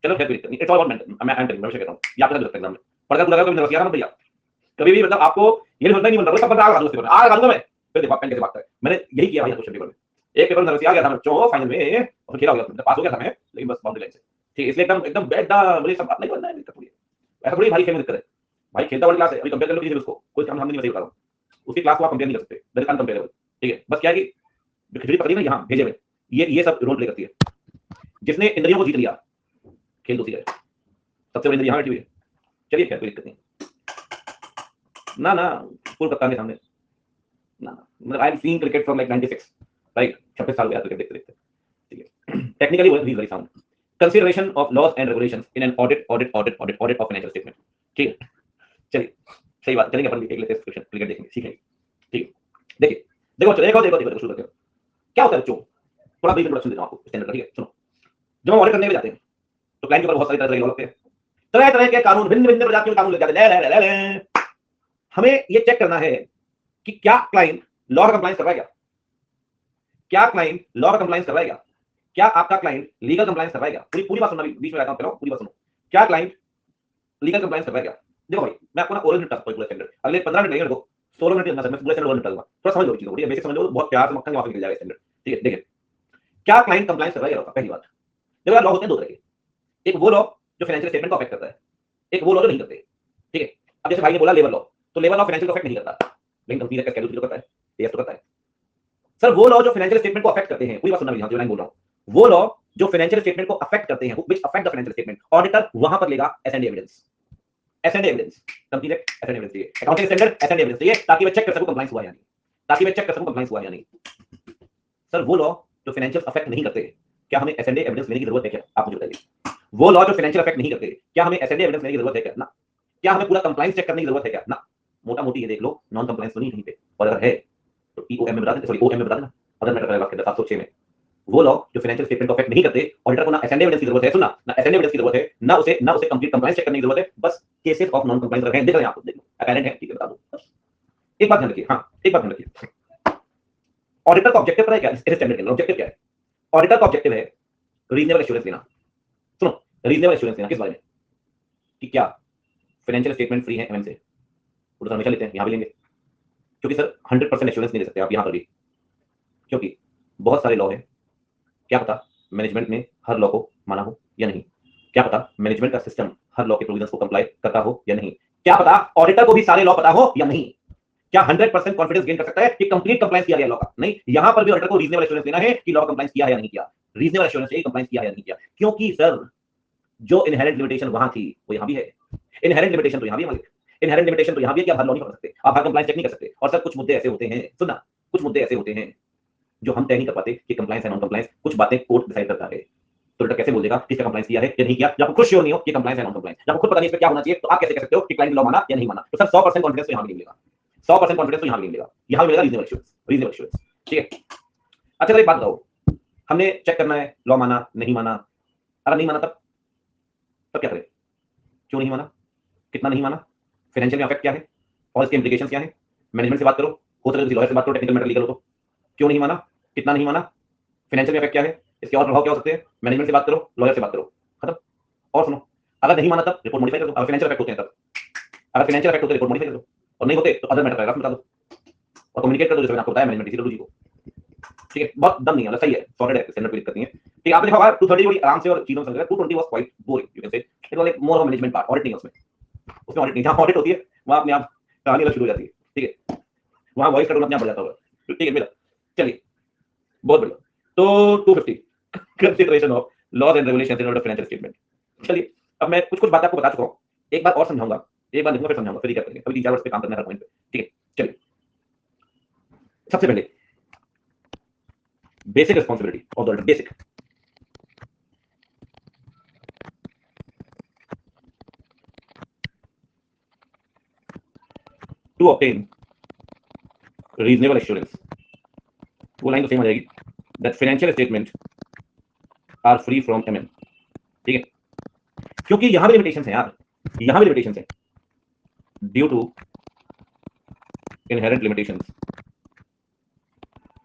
Speaker 1: चलो खैर, इट्स ऑल अबाउट मेंटल, मैं एम टेलिंग, मैं कहता हूं ये आपका लगता है एग्जाम में पढ़कर पूरा कभी नरसिया ना भैया, कभी भी। मतलब आपको ये नहीं होता नहीं बनता, सब पता आगा दूसरे पर आगा दूंगा मैं। फिर देखो पेन कैसे भागता है। मैंने यही किया भाई क्वेश्चन पेपर में। एक पेपर नरसिया गया था बच्चों फाइनल में, और खेला हो गया, पास हो गया था मैं, लेकिन बस बाउंड्री लाइन से, ठीक है। इसलिए एकदम एकदम बैड मुझे सब बात नहीं बनना है, दिक्कत थोड़ी है। ऐसा थोड़ी भाई खेल में दिक्कत है भाई, खेलता वर्ल्ड क्लास है। अभी कंपेयर कर लो किसी से उसको, कोई काम सामने नहीं, बता रहा हूँ उसकी क्लास को आप कंपेयर नहीं कर सकते, दैट इज अनकंपेरेबल, ठीक है। बस क्या है कि खिचड़ी पकड़ी ना यहाँ भेजे में, ये सब रोल प्ले करती है। जिसने इंद्रियों को जीत लिया, खेल दूसरी है, सबसे बड़ी इंद्रिय यहाँ बैठी हुई है। चलिए खैर, कोई दिक्कत नहीं। ना ना, पूर्व कप्तान के सामने ना, मतलब I am seeing cricket from like 96, right, 26 साल हो गया क्रिकेट देखते देखते, ठीक है। टेक्निकली वो is very sound. Consideration of laws and regulations in an audit of financial statement, ठीक है। चलिए सही बात, चलेंगे अपन भी देख लेते हैं क्वेश्चन, क्रिकेट देखेंगे, सीखेंगे, ठीक है। देखिए देखो देखो देखो देखो, शुरू करते हैं। क्या होता है बच्चों, थोड़ा ब्रीफ इंट्रोडक्शन देता हूं आपको स्टैंडर्ड का, ठीक है। सुनो, जब हम ऑडिट करने के लिए जाते हैं तो क्लाइंट के ऊपर बहुत सारी तरह के होते हैं, तरह तरह के कानून, भिन्न भिन्न प्रजातियों के कानून लग जाते हैं। हमें ये चेक करना है कि क्या क्लाइंट लॉ का कंप्लायंस कर रहा है, क्या क्लाइंट लॉ का कंप्लायंस कर रहा है, क्या आपका क्लाइंट लीगल कंप्लायंस कर रहा है। पूरी पूरी बात सुनना, बीच में आता हूं, पहले पूरी बात सुनो। क्या क्लाइंट लीगल कंप्लायंस कर रहा है। देखो भाई, मैं आपको ना ओरल निपटा सकता हूं पूरा स्टैंडर्ड, अगले 15 मिनट लगेंगे मेरे को, 16 मिनट लगना सर, मैं पूरा स्टैंडर्ड ओरल निपटा दूंगा। थोड़ा समझ लो चीजों को, ठीक है, बेसिक समझ लो, बहुत प्यार से मक्खन वापस निकल जाएगा स्टैंडर्ड, ठीक है। देखिए क्या क्लाइंट कंप्लायंस कर रहा है, पहली बात। देखो यार, लॉ होते हैं दो तरह के, एक वो लॉ जो फाइनेंशियल स्टेटमेंट को अफेक्ट करता है, एक वो लॉ जो नहीं करते, ठीक है। अब जैसे भाई ने बोला लेबर लॉ, तो लेबर लॉ फाइनेंशियल को अफेक्ट नहीं करता, लेकिन कंपनी का स्केड्यूल करता है, टीएस तो करता है। सर वो लॉ जो फाइनेंशियल स्टेटमेंट को अफेक्ट करते हैं, पूरी बात सुनना, जो मैं बोल रहा हूं, वो लॉ जो फाइनेंशियल स्टेटमेंट को अफेक्ट करते हैं, which affect the financial statement, auditor वहां पर लेगा S and evidence, S and evidence, company ने एस एंड एविडेंस चाहिए, accounting standard S and evidence चाहिए, ताकि मैं चेक कर सकूं कंप्लायंस हुआ या नहीं, ताकि मैं चेक कर सकूं कंप्लायंस हुआ या नहीं। सर वो लॉ जो फाइनेंशियल अफेक्ट नहीं करते, क्या हमें एस एंड एविडेंस लेने की जरूरत है क्या, आप मुझे बताइए। वो लॉ जो फाइनेंशियल अफेक्ट नहीं करते, क्या हमें एस एंड एविडेंस लेने की जरूरत है क्या, ना। क्या हमें पूरा कंप्लायंस चेक करने की जरूरत है क्या, ना। मोटा मोटी ये देख लो, नॉन कंप्लायंस तो नहीं कहीं पे, और अगर है तो ईओएम में बता दें, सॉरी ओएम में बता देना, अदर मैटर वाक्य 706 में। वो लॉ जो फाइनेंशियल स्टेटमेंट को अफेक्ट नहीं करते, ऑडिटर को ना एस एंड एविडेंस की जरूरत है, सुनना, ना एस एंड एविडेंस की जरूरत है, ना उसे कंप्लीट कंप्लायंस चेक करने की जरूरत है, बस केसेस ऑफ नॉन कंप्लायंस रहे हैं, देख रहे हैं आप, देख लो अपैरेंट है, ठीक है, बता दो। एक बात ध्यान रखिए, हाँ एक बात ध्यान रखिए, ऑडिटर का ऑब्जेक्टिव पता है क्या, इस स्टैंडर्ड के ऑब्जेक्टिव क्या है। ऑडिटर का ऑब्जेक्टिव है रीजनेबल एश्योरेंस लेना। सुनो, रीजनेबल एश्योरेंस लेना किस बारे में, कि क्या फाइनेंशियल स्टेटमेंट फ्री है एमएन से, उधर हमेशा लेते हैं, यहां भी लेंगे। क्योंकि सर 100% एश्योरेंस नहीं दे सकते आप यहां पर भी, क्योंकि बहुत सारे लॉ हैं। क्या पता मैनेजमेंट ने हर लॉ को माना हो या नहीं, क्या पता मैनेजमेंट का सिस्टम हर लॉ के प्रोविजंस को कंप्लाई करता हो या नहीं, क्या पता ऑडिटर को भी सारे लॉ पता हो या नहीं। क्या 100% कॉन्फिडेंस गेन कर सकता है कि कंप्लीट कंप्लायंस किया गया लॉ का? नहीं, यहां पर भी ऑडिटर को रीजनेबल एश्योरेंस देना है कि लॉ कंप्लायंस किया है या नहीं किया। रीजनेबल एश्योरेंस चाहिए कंप्लायंस किया है या नहीं किया, क्योंकि सर जो इनहेरेंट लिमिटेशन वहां थी वो यहां भी है। इनहेरेंट लिमिटेशन तो यहां भी है, इनहेरेंट लिमिटेशन तो यहां भी है कि आप हर लॉ नहीं पढ़ सकते, आप हर कंप्लायंस चेक नहीं कर सकते। और सर कुछ मुद्दे ऐसे होते हैं, सुनना, कुछ मुद्दे ऐसे होते हैं जो हम तय नहीं कर पाते कि कंप्लायंस है नॉन कंप्लायंस, कुछ बातें कोर्ट डिसाइड करता है। तो ऑडिटर कैसे बोल देगा किसका कंप्लायंस किया है या नहीं किया, जब आपको खुद श्योर नहीं हो कि कंप्लायंस है नॉन कंप्लायंस, जब आपको खुद पता नहीं इसमें क्या होना चाहिए, तो आप कैसे कह सकते हो कि क्लाइंट लॉ माना या नहीं माना? तो सर 100% कॉन्फिडेंस तो यहां भी नहीं मिलेगा, 100% कॉन्फिडेंस तो यहां भी नहीं मिलेगा, यहां मिलेगा रीजनेबल एश्योरेंस, रीजनेबल एश्योरेंस। ठीक है, अच्छा सर एक बात बताओ, हमने चेक करना है लॉ माना नहीं माना, अगर नहीं माना तब क्या करें? क्यों नहीं माना, कितना नहीं माना, फाइनेंशियल इफेक्ट क्या है और इसके इंप्लीकेशंस क्या है? मैनेजमेंट से बात करो, हो सके किसी लॉयर से बात करो, टेक्निकल मैटर लीगल हो तो। क्यों नहीं माना, कितना नहीं माना, फाइनेंशियल इफेक्ट क्या है, इसके और प्रभाव क्या हो सकते हैं? मैनेजमेंट से बात करो, लॉयर से बात करो, खत्म। और सुनो, अगर नहीं माना तब रिपोर्ट मॉडिफाई कर दो, अगर फाइनेंशियल इफेक्ट होते हैं तब, अगर फाइनेंशियल इफेक्ट होते हैं रिपोर्ट मॉडिफाई कर दो, और नहीं होते तो अदर मैटर पैराग्राफ बता दो और कम्युनिकेट कर दो, जैसे मैंने आपको बताया मैनेजमेंट डीसी डब्ल्यू जी को। ठीक है, बहुत दम नहीं है, सही है, सॉलिड है, स्टैंडर्ड क्लिक करती है। ठीक है, आपने देखा होगा 230 बड़ी आराम से और चीजों से 220 was quite boring, you can से it was like more of management part, audit नहीं है उसमें, उसमें ऑडिट नहीं, जहां ऑडिट होती है वहां अपने आप कहानी अलग शुरू हो जाती है। ठीक है, वहां वॉइस कंट्रोल अपने आप बढ़ जाता होगा। ठीक है मेरा, चलिए बहुत बढ़िया। तो 250 consideration of laws and regulations in order financial statement. चलिए अब मैं कुछ कुछ बातें आपको बता चुका हूं, एक बार और समझाऊंगा, एक बार लिखूंगा फिर समझाऊंगा, फिर ये करेंगे, अभी 3-4 वर्ष पे काम करना है हर पॉइंट पे। ठीक है, चलिए सबसे पहले basic responsibility of the auditor, basic. To obtain reasonable assurance, वो लाइन तो सेम आ जाएगी, that financial statement are free from MM. ठीक है, क्योंकि यहां भी लिमिटेशंस हैं यार, यहां भी लिमिटेशंस हैं, due to inherent limitations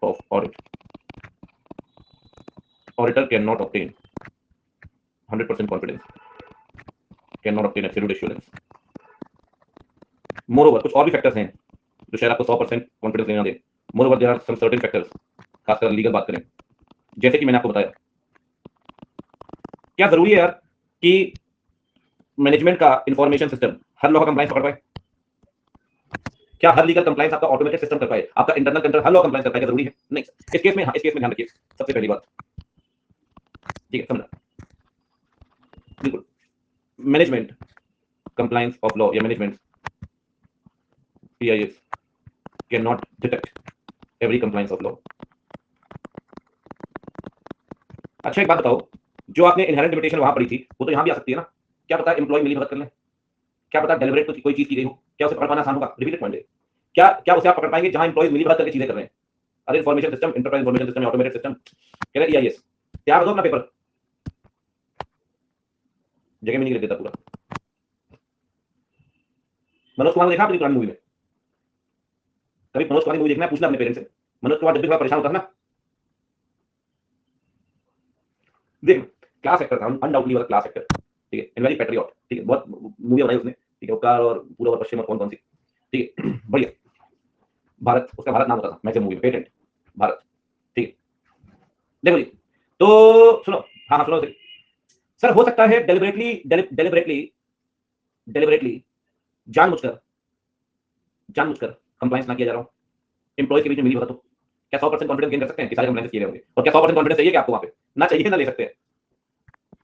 Speaker 1: of audit, auditor cannot obtain 100% confidence, cannot obtain absolute assurance. Moreover, कुछ और भी फैक्टर्स हैं जो शायद आपको 100% कॉन्फिडेंस लेना दे। Moreover, there are some certain factors, खासकर लीगल बात करें, जैसे कि मैंने आपको बताया, क्या जरूरी है यार कि मैनेजमेंट का इंफॉर्मेशन सिस्टम हर लॉ का कंप्लायंस पकड़ पाए? क्या हर लीगल कंप्लायंस आपका ऑटोमेटेड सिस्टम कर पाए, आपका इंटरनल कंट्रोल हर लॉ कंप्लायंस कर पाए, जरूरी है? नहीं, इस केस में हाँ, इस केस में ध्यान रखिए सबसे पहली बात। ठीक है, समझना बिल्कुल, मैनेजमेंट कंप्लायंस ऑफ लॉ या management PIS cannot detect every compliance of law. अच्छा एक बात बताओ, जो आपने इनहेरेंट लिमिटेशन वहां पड़ी थी वो तो यहां भी आ सकती है ना? क्या पता एम्प्लॉय मिली भगत कर ले, क्या पता डेलिबरेट कोई चीज की गई हो, क्या उसे पकड़ पाना आसान होगा? रिपीटेड पॉइंट है, क्या क्या उसे आप पकड़ पाएंगे जहां एम्प्लॉय मिली भगत करके चीजें कर रहे हैं? अरे information system, enterprise information system, automated system, कह रहे EIS, तैयार हो अपना पेपर, जगह में नहीं लिख देता पूरा। मनोज कुमार को देखा आपने पुरानी मूवी में? कभी मनोज कुमार की मूवी देखना है, पूछना अपने पेरेंट्स से, मनोज कुमार जब भी थोड़ा परेशान होता है ना, देख क्लास एक्टर था, अनडाउटली वाला क्लास एक्टर। ठीक है, एंड वेरी पैट्रियट। ठीक है, बहुत मूवी बनाई उसने। ठीक है, उपकार और पूर्व और पश्चिम और कौन कौन सी। ठीक है बढ़िया, भारत, उसका भारत नाम होता था मैक्सिमम मूवी में, पेटेंट भारत। ठीक है, देखो जी, तो सुनो, हाँ हाँ सुनो सर, हो सकता है डेलिबरेटली डेलिबरेटली डेलिबरेटली जानबूझकर जानबूझकर कंप्लायंस ना किया जा रहा हो, एम्प्लॉय के बीच में मिली भगत हो। क्या 100% कॉन्फिडेंस गेन कर सकते हैं कि सारे कंप्लायंस किए गए होंगे? और क्या 100% कॉन्फिडेंस चाहिए कि आपको वहां पे ना चाहिए ना ले सकते हैं?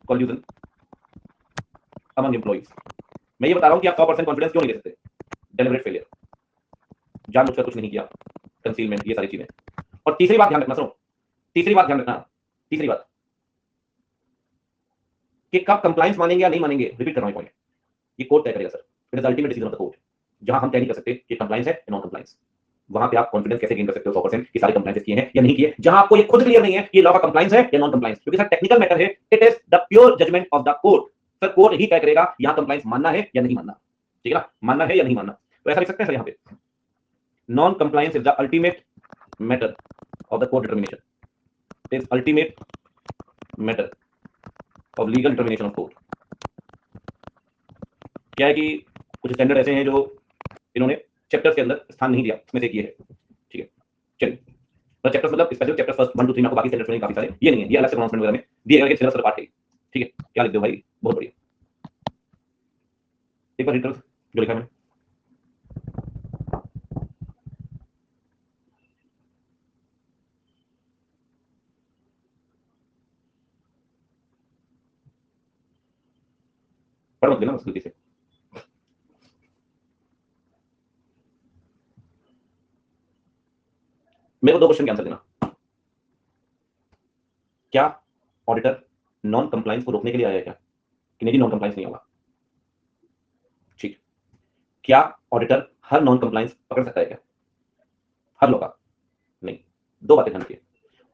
Speaker 1: कॉल्यूजन अमंग एम्प्लॉइज, मैं ये बता रहा हूं कि आप 100% कॉन्फिडेंस क्यों नहीं ले सकते? डेलिबरेट फेलियर, जानबूझकर कुछ नहीं किया, कंसीलमेंट, ये सारी चीजें। और तीसरी बात ध्यान रखना, सुनो, तीसरी बात ध्यान रखना, तीसरी बात कि कब कंप्लायंस मानेंगे या नहीं मानेंगे, रिपीट कर रहा हूं पॉइंट, ये कोर्ट तय करेगा sir, it is ultimate decision of the court. जहां हम तय नहीं कर सकते कि कंप्लायंस है या नॉन कंप्लायंस, वहां पे आप कॉन्फिडेंस कैसे गेन कर सकते हो 100% कि सारे कंप्लायंस किए हैं या नहीं किए, जहां आपको ये खुद क्लियर नहीं है कि लॉ का कंप्लायंस है या नॉन कंप्लायंस, क्योंकि सर टेक्निकल मैटर है, it is the pure judgment of the court. Sir court ही तय करेगा यहां कंप्लायंस मानना है या नहीं मानना। ठीक है ना, मानना है या नहीं मानना, तो ऐसा लिख सकते हैं सर यहां पे, non compliance is the ultimate matter of the court determination, it is ultimate matter of legal determination of court. क्या है कि कुछ स्टैंडर्ड ऐसे हैं जो इन्होंने चैप्टर्स के अंदर स्थान नहीं दिया, इसमें से एक ये है, ठीक है। चलिए, तो चैप्टर्स मतलब स्पेसिफिक चैप्टर फर्स्ट 1 2 3 में आपको बाकी स्टैंडर्ड्स में काफी सारे ये नहीं है, ये अलग से अनाउंसमेंट वगैरह में दिए गए सिलेबस का पार्ट है, ठीक है। क्या लिखते हो भाई, बहुत बढ़िया। एक बार रीड करो जो लिखा है मैंने। पढ़ मत देना बस गलती से। मेरे को दो क्वेश्चन के आंसर देना। क्या ऑडिटर नॉन कंप्लायंस को रोकने के लिए आया है क्या, कि नहीं नॉन कंप्लायंस नहीं होगा, ठीक। क्या ऑडिटर हर नॉन कंप्लायंस पकड़ सकता है क्या, हर लोग का नहीं। दो बातें ध्यान रखिए।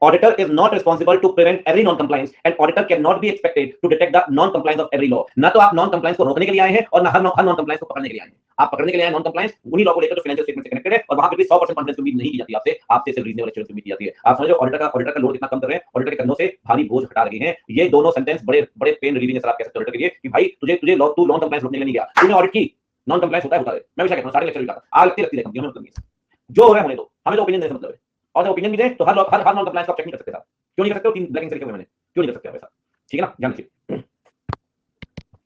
Speaker 1: Auditor is not responsible to prevent every non-compliance and auditor cannot be expected to detect the non-compliance of every law। ना तो आप नॉन कंप्लायंस को रोकने के लिए आए हैं और ना हर नॉन कंप्लायंस को पकड़ने के लिए आए हैं। आप पकड़ने के लिए आए नॉन कंप्लायंस उन्हीं लॉ को लेकर जो फाइनेंशियल स्टेटमेंट से कनेक्टेड है, और वहां पे भी 100% कॉन्फिडेंस उम्मीद नहीं की जाती आपसे, आपसे सिर्फ रीजनेबल एश्योरेंस उम्मीद की जाती है। आप समझ रहे हो ऑडिटर का लोड कितना कम कर रहे हैं, ऑडिटर के कंधों से भारी बोझ हटा रहे हैं। ये दोनों सेंटेंस बड़े बड़े पेन रिलीविंग है सर, आप कह सकते हो ऑडिटर के लिए कि भाई तुझे तुझे लॉ तू नॉन कंप्लायंस रोकने के लिए नहीं गया, तूने ऑडिट की, नॉन कंप्लायंस होता है होता है। मैं हमेशा कहता हूं सारे लेक्चर में आग लगती लगती है कंपनी में, मतलब नहीं है। जो हो रहा है होने दो, हमें तो ओपिनियन देने से मतलब है। और जब ओपिनियन भी दे तो हर हर नॉन कंप्लायंस को चेक नहीं कर सकते साहब। क्यों नहीं कर सकते हो, तीन ब्लैक लिखे हुए मैंने, क्यों नहीं कर सकते आप ऐसा, ठीक है ना, ध्यान रखिए।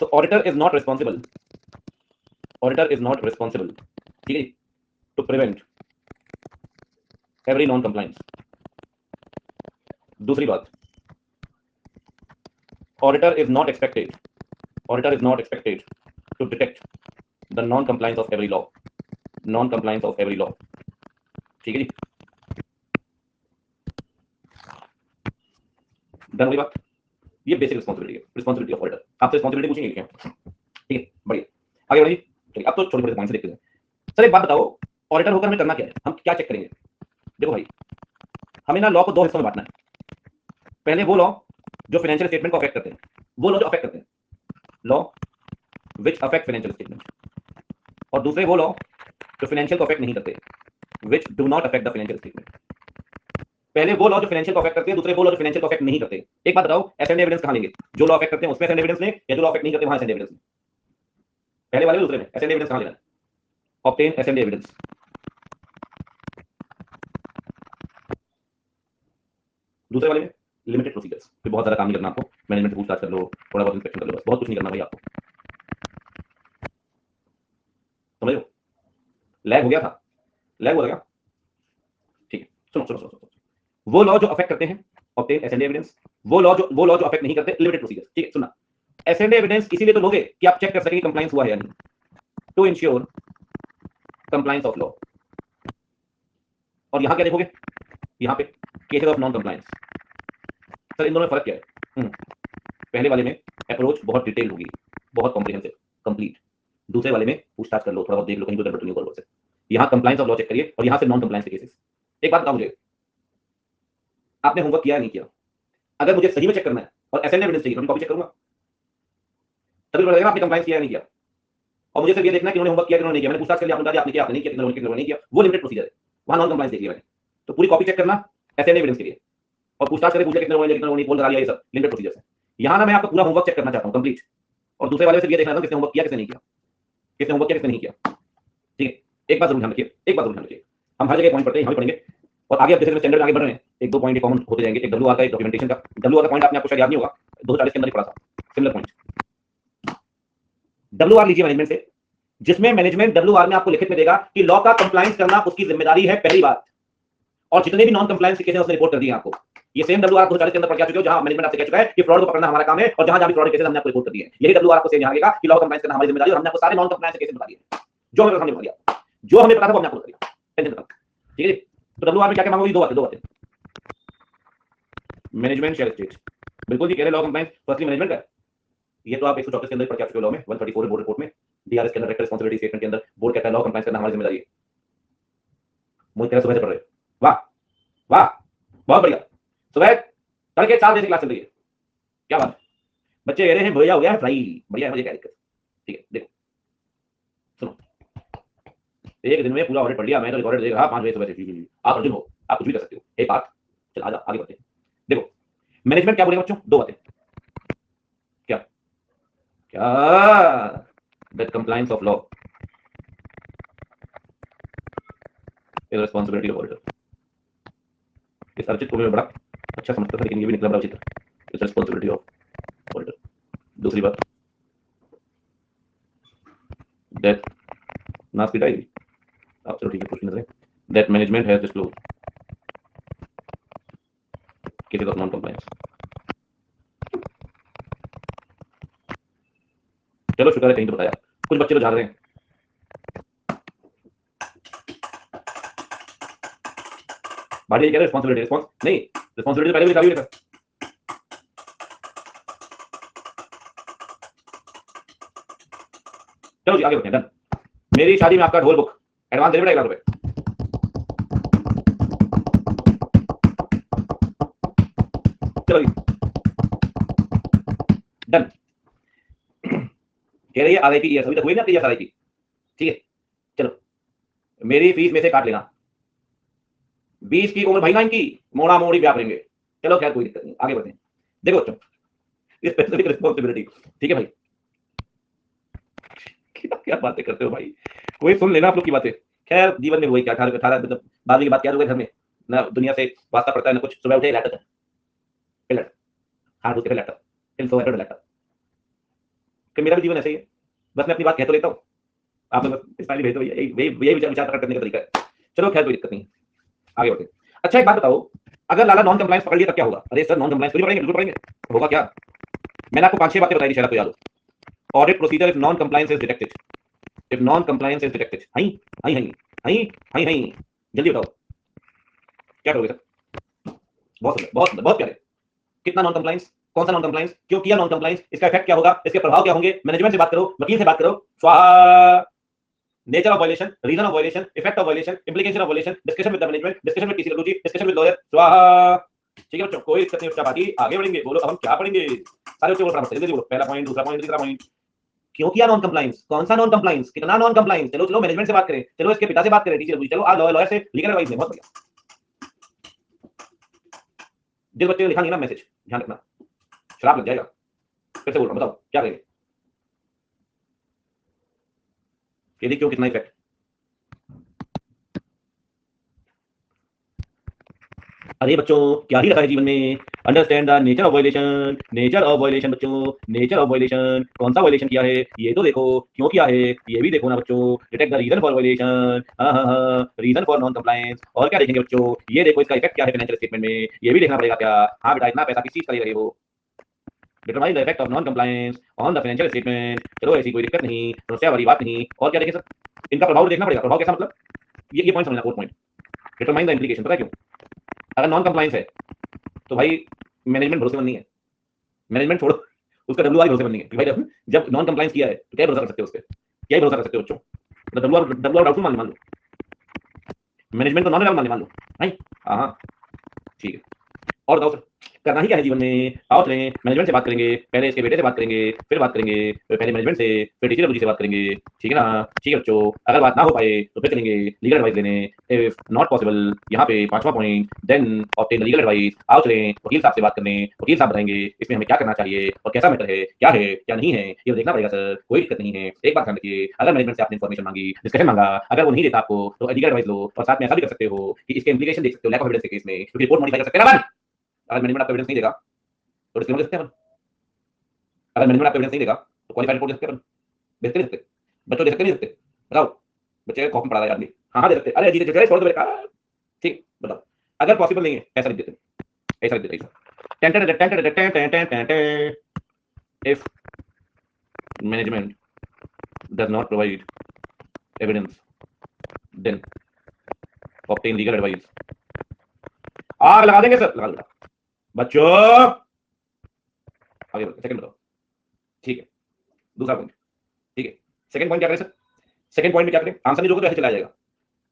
Speaker 1: तो auditor is not responsible, auditor is not responsible, ठीक है, to prevent every non compliance. दूसरी बात, auditor is not expected, auditor is not expected to detect the non compliance of every law, non compliance of every law, ठीक है जी। Done हुई बात। ये बेसिक रिस्पांसिबिलिटी है, रिस्पांसिबिलिटी ऑफ ऑडिटर। आपसे रिस्पांसिबिलिटी पूछेंगे क्या, ठीक है, बढ़िया। आगे बढ़िए, चलिए अब तो छोटे छोटे पॉइंट्स देखते हैं। सर एक बात बताओ, ऑडिटर होकर हमें करना क्या है, हम क्या चेक करेंगे। देखो भाई, हमें ना लॉ को दो हिस्सों में बांटना है। पहले वो लॉ जो फाइनेंशियल स्टेटमेंट को अफेक्ट करते हैं, वो लॉ जो अफेक्ट करते हैं, law which affect financial statement, और दूसरे वो लॉ जो फाइनेंशियल को अफेक्ट नहीं करते, which do not affect the financial statement. पहले वो लॉ जो फाइनेंशियल को अफेक्ट करते हैं, दूसरे वो लॉ जो फाइनेंशियल को अफेक्ट नहीं करते। एक बात बताओ, एसेंड एविडेंस कहां लेंगे, जो लॉ अफेक्ट करते हैं उसमें एसेंड एविडेंस लें, या जो लॉ अफेक्ट नहीं करते वहां एसेंड एविडेंस लें। पहले वाले में दूसरे में एसेंड एविडेंस कहां लेना है, ऑब्टेन एसेंड एविडेंस। दूसरे वाले में लिमिटेड प्रोसीजर्स, फिर बहुत ज्यादा काम नहीं करना आपको, मैनेजमेंट से पूछताछ कर लो, थोड़ा बहुत इंस्पेक्शन कर लो, बस बहुत कुछ नहीं करना भाई आपको, समझ लो। लैग हो गया था, लैग हो गया, ठीक है। सुनो सुनो सुनो सुनो, वो लॉ जो अफेक्ट करते हैं ऑब्टेन एसेंड एविडेंस, वो लॉ जो अफेक्ट नहीं करते लिमिटेड प्रोसीजर्स, ठीक है। सुनना, एसेंड एविडेंस इसीलिए तो लोगे कि आप चेक कर सकें कंप्लायंस हुआ है या नहीं, to ensure compliance of law. और यहां क्या देखोगे, यहां पे cases of non compliance. Sir इन दोनों में फर्क क्या है, पहले वाले में अप्रोच बहुत डिटेल होगी, बहुत कॉम्प्रिहेंसिव, कंप्लीट। दूसरे वाले में पूछताछ कर लो, थोड़ा बहुत देख लो कहीं कोई गड़बड़ तो नहीं होगा से। यहां कंप्लायंस ऑफ लॉ चेक करिए और यहां से नॉन कंप्लायंस के केसेस। एक बात बताओ मुझे, आपने होमवर्क किया नहीं किया, अगर मुझे सही में चेक करना है और एसेंड एविडेंस चाहिए तो मैं कॉपी चेक करूंगा, तभी पता लगेगा आपने कंप्लायंस किया या नहीं किया। और मुझे सिर्फ ये देखना है कि उन्होंने होमवर्क किया कि उन्होंने नहीं किया। मैंने पूछताछ कर लिया, आपने आपने किया, आपने नहीं किया, कितने नहीं किया, वो लिमिटेड प्रोसीजर है, वहां नॉन कंप्लायंस देख लिया मैंने। तो पूरी कॉपी चेक करना एसेंड एविडेंस के लिए, और पूछताछ करके पूछ लिया कितने कितने नहीं, पोल करा लिया, ये सब लिमिटेड प्रोसीजर्स है। यहां ना मैं आपका पूरा होमवर्क चेक करना चाहता हूं कंप्लीट, और दूसरे वाले से ये देखना था किसने होमवर्क किया किसने नहीं किया, किसने होमवर्क किया किसने नहीं किया, ठीक है। एक बात जरूर ध्यान रखिए, एक बात जरूर ध्यान रखिए, हम हर जगह पॉइंट पढ़ते हैं, हम पढ़ेंगे, और आगे अब जैसे स्टैंडर्ड आगे बढ़ रहे हैं, एक दो पॉइंट कॉमन होते जाएंगे। एक डब्ल्यूआर का, एक डॉक्यूमेंटेशन का। डब्ल्यूआर का पॉइंट आपने आपको शायद याद नहीं होगा, 240 के अंदर ही पढ़ा था, सिमिलर पॉइंट। डब्ल्यूआर लीजिए मैनेजमेंट से, जिसमें मैनेजमेंट डब्ल्यूआर में आपको लिखित में देगा कि लॉ का कंप्लायंस करना उसकी जिम्मेदारी है, पहली बात। और जितने भी नॉन कंप्लायंस केसेस उसने रिपोर्ट कर दिए आपको, ये सेम डब्ल्यूआर 240 के अंदर पढ़ चुके हो, जहां मैनेजमेंट आपसे कह चुका है कि फ्रॉड को पकड़ना हमारा काम है, और जहां जहां भी फ्रॉड केसेस हमने आपको रिपोर्ट कर दिए, यही डब्ल्यूआर आपको सेम यहां आएगा कि लॉ कंप्लायंस करना हमारी जिम्मेदारी है, और हमने आपको सारे नॉन कंप्लायंस केसेस बता दिए, जो हमें सामने बता दिया, जो हमें पता था वो हमने आपको बता दिया, टेंशन खत्म, ठीक है जी। तो डब्ल्यूआर में क्या क्या मांगोगी, दो बातें, मैनेजमेंट शेयर स्टेट, बिल्कुल जी कह रहे लॉ कंप्लायंस फर्स्टली मैनेजमेंट का, ये तो आप 134 के अंदर पढ़ के आ चुके हो लॉ में, 134 बोर्ड रिपोर्ट में, डीआरएस के अंदर डायरेक्टर रिस्पांसिबिलिटी स्टेटमेंट के अंदर बोर्ड कहता है लॉ कंप्लायंस करना हमारी जिम्मेदारी है। मुझे कह रहे सुबह से पढ़ रहे, वाह वाह, बहुत बढ़िया। सुबह तड़के 4 बजे से क्लास चल रही है, क्या बात, बच्चे कह रहे हैं भैया हो गया है फ्राई, बढ़िया है, मुझे क्या दिक्कत, ठीक है। देखो सुनो, एक दिन में पूरा ऑडिट पढ़ लिया मैं, तो रिकॉर्डेड देख रहा 5 बजे सुबह से, आप अर्जुन हो, आप कुछ भी कर सकते हो, एक बात, चल आगे बढ़ते हैं। देखो मैनेजमेंट क्या बोलेगा बच्चों, दो बातें, क्या क्या, that compliance of law is responsibility of auditor. इस अर्चित को मैं बड़ा अच्छा समझता था, लेकिन ये भी निकला बड़ा उचित। Is responsibility of auditor. दूसरी बात, दैट नास की डायरी, आप चलो ठीक है क्वेश्चन है, that management has disclose cases of non compliance. चलो शुक्र है कहीं तो बताया, कुछ बच्चे तो जा रहे हैं। भाई ये कह रहे रिस्पॉन्सिबिलिटी, रिस्पॉन्स नहीं, रिस्पॉन्सिबिलिटी पहले भी लिखा हुआ है। चलो जी आगे बढ़ते हैं। डन। मेरी शादी में आपका ढोल बुक एडवांस देने पड़ेगा 1 लाख रुपए। चलो जी डन। कह रही है आरआईपी अभी तक हुई ना आपकी आरआईपी, ठीक है। चलो मेरी फीस में से काट लेना 20 की उम्र भाई 9 की, मोड़ा मोड़ी ब्याह करेंगे। चलो खैर कोई दिक्कत नहीं, आगे बढ़ते हैं। देखो बच्चों, स्पेसिफिक रिस्पॉन्सिबिलिटी, ठीक है भाई। क्या क्या बातें करते हो भाई, कोई सुन लेना आप लोग की बातें। खैर जीवन में वही क्या 18 मतलब 12वीं की बात क्या हुआ घर में, ना दुनिया से वास्ता पड़ता है ना कुछ। सुबह उठे लैपटॉप फिर हाथ धोते फिर लैपटॉप फिर सो लैपटॉप। फिर मेरा भी जीवन ऐसे ही है, बस मैं अपनी बात कह तो लेता हूँ, आपने बस स्माइली भेज दो। यही यही विचार प्रकट करने का तरीका है। चलो खैर कोई दिक्कत नहीं, आगे बढ़ते हैं। अच्छा एक बात बताओ, अगर लाला नॉन कंप्लायंस पकड़ लिया तब क्या होगा? अरे सर नॉन कंप्लायंस तो नहीं पढ़ेंगे, बिल्कुल पढ़ेंगे। होगा क्या? मैंने आपको 5-6 बातें बताई थी, शायद आपको याद हो। Audit procedure if non compliance is detected, if non compliance is detected, high high high high high high, जल्दी बताओ क्या करोगे सर? बहुत सुंदर, बहुत बहुत प्यारे। कितना नॉन कंप्लायंस, कौन सा नॉन कंप्लायंस, क्यों किया नॉन कंप्लायंस, इसका इफेक्ट क्या होगा, इसके प्रभाव क्या होंगे? मैनेजमेंट से बात करो, वकील से बात करो। स्वाहा। Nature of violation, reason of violation, effect of violation, implication of violation, discussion with the management, discussion with TC G, discussion with lawyer. स्वाहा। ठीक है बच्चों, कोई दिक्कत नहीं, उसका बाकी आगे बढ़ेंगे। बोलो अब हम क्या पढ़ेंगे? सारे बच्चों बोलो फटाफट, जल्दी बोलो। पहला पॉइंट, दूसरा पॉइंट, तीसरा पॉइंट। क्यों किया नॉन कंप्लायंस, कौन सा नॉन कंप्लायंस, कितना नॉन कंप्लायंस। चलो चलो मैनेजमेंट से बात करें, चलो इसके पिता से बात करें, टीचर चलो आ लॉयर से लीगल एडवाइस में। बहुत बढ़िया। जिस बच्चे ने लिखा नहीं ना मैसेज, ध्यान रखना शराब लग जाएगा। फिर से बोल रहा हूं, बताओ क्या करेंगे? यदि क्यों कितना इफेक्ट। अरे बच्चों क्या ही रखा है जीवन में? Understand the nature of violation, nature of violation बच्चों, नेचर ऑफ वायलेशन। कौन सा वायलेशन किया है ये तो देखो, क्यों किया है ये भी देखो ना बच्चों। Detect the reason for violation, हाँ हाँ हाँ, रीजन फॉर नॉन कंप्लायंस। और क्या देखेंगे बच्चों? ये देखो इसका इफेक्ट क्या है फाइनेंशियल स्टेटमेंट में, ये भी देखना पड़ेगा क्या। हाँ बेटा इतना पैसा किस चीज का ले रहे हो? Determine the effect of non compliance on the financial statement. चलो ऐसी कोई दिक्कत नहीं, समस्या वाली बात नहीं। और क्या देखें सर? इनका प्रभाव देखना पड़ेगा। प्रभाव कैसा मतलब? ये पॉइंट समझना, fourth point. Determine the implication. पता है क्यों? अगर नॉन कंप्लायंस है तो भाई मैनेजमेंट भरोसेमंद नहीं है। मैनेजमेंट छोड़ो, उसका डब्ल्यूआर भरोसेमंद नहीं है कि भाई जब नॉन कंप्लायंस किया है तो क्या भरोसा कर सकते हो उस पर? क्या भरोसा कर सकते हो बच्चों? डब्ल्यूआर डाउटफुल मान लो, मैनेजमेंट को नॉन मान लो। नहीं हाँ हाँ ठीक है। और बताओ सर करना ही क्या है जीवन में? आओ चलें मैनेजमेंट से बात करेंगे, पहले इसके बेटे से बात करेंगे, फिर बात करेंगे, फिर पहले मैनेजमेंट से, फिर टीचर से बात करेंगे। ठीक है ना? ठीक है बच्चों, अगर बात ना हो पाए तो फिर चलेंगे लीगल एडवाइस लेने। इफ नॉट पॉसिबल, यहाँ पे 5वां point, then obtain legal advice. आओ चलें वकील साहब से बात करने, वकील साहब बताएंगे इसमें हमें क्या करना चाहिए और कैसा मैटर है, क्या है क्या नहीं है, ये देखना पड़ेगा सर। कोई दिक्कत नहीं है। एक बात ध्यान रखिए, अगर मैनेजमेंट से आपने इन्फॉर्मेशन मांगी, डिस्कशन मांगा, अगर वो नहीं देता आपको तो लीगल एडवाइस लो। और साथ में ऐसा भी कर सकते हो कि इसके इम्प्लीकेशन देख सकते हो लैक ऑफ एविडेंस के केस में, क्योंकि रिपोर्ट मॉडिफाई कर सकते हैं ना। अगर मैनेजमेंट आपको एविडेंस नहीं देगा तो डिस्क्लेमर दे सकते हैं अपन। अगर मैनेजमेंट आपको एविडेंस नहीं देगा तो क्वालिफाइड रिपोर्ट दे सकते हैं अपन। बेचते नहीं सकते बच्चों, दे सकते नहीं सकते? बताओ बच्चे कॉपी पढ़ा रहा है आदमी, हाँ हाँ दे सकते। अरे जी छोड़ दो बेटा, ठीक बताओ। अगर पॉसिबल नहीं है ऐसा लिख देते, ऐसा लिख देते। If management does not provide evidence then obtain legal advice. आग लगा देंगे सर, लगा देगा बच्चों। आगे सेकंड बताओ, ठीक है। दूसरा पॉइंट, ठीक है। सेकंड पॉइंट क्या करें सर? सेकंड पॉइंट में क्या करें? आंसर नहीं दोगे तो ऐसे चला जाएगा।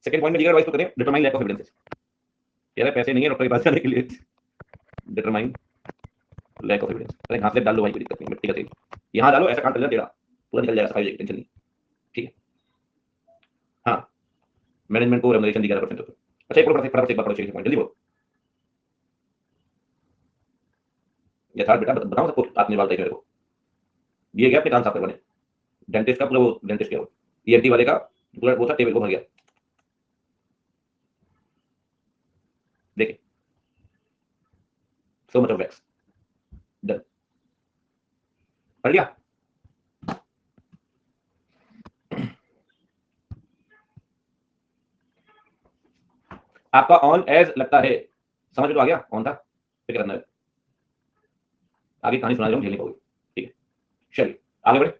Speaker 1: सेकंड पॉइंट में लीगल एडवाइस तो करें, डिटरमाइन लैक ऑफ एविडेंसेस। कह रहे पैसे नहीं है डॉक्टर के पास जाने के लिए, डिटरमाइन लैक ऑफ एविडेंस। अरे घास डाल लो भाई, कोई दिक्कत नहीं, मिट्टी का तेल यहाँ डालो, ऐसा काम चल जाएगा, पूरा निकल जाएगा सफाई, टेंशन नहीं। ठीक है हाँ, मैनेजमेंट को रेमुनरेशन दी 11%। अच्छा एक फटाफट एक बार पढ़ो, पॉइंट जल्दी बोलो। यथार्थ बेटा बताओ सबको, आपने बात देखा मेरे को दिए गया अपने कान साफ करवाने। डेंटिस्ट का पूरा वो डेंटिस्ट क्या वो ईएनटी वाले का पूरा वो था टेबल को भर गया। So much of wax. Done, पढ़ लिया। आपका ऑन एज लगता है, समझ में तो आ गया, ऑन था, फिर करना है, आगे कहानी सुना रहा हूँ, झेलनी पड़ेगी, ठीक है। चलिए आगे बढ़े,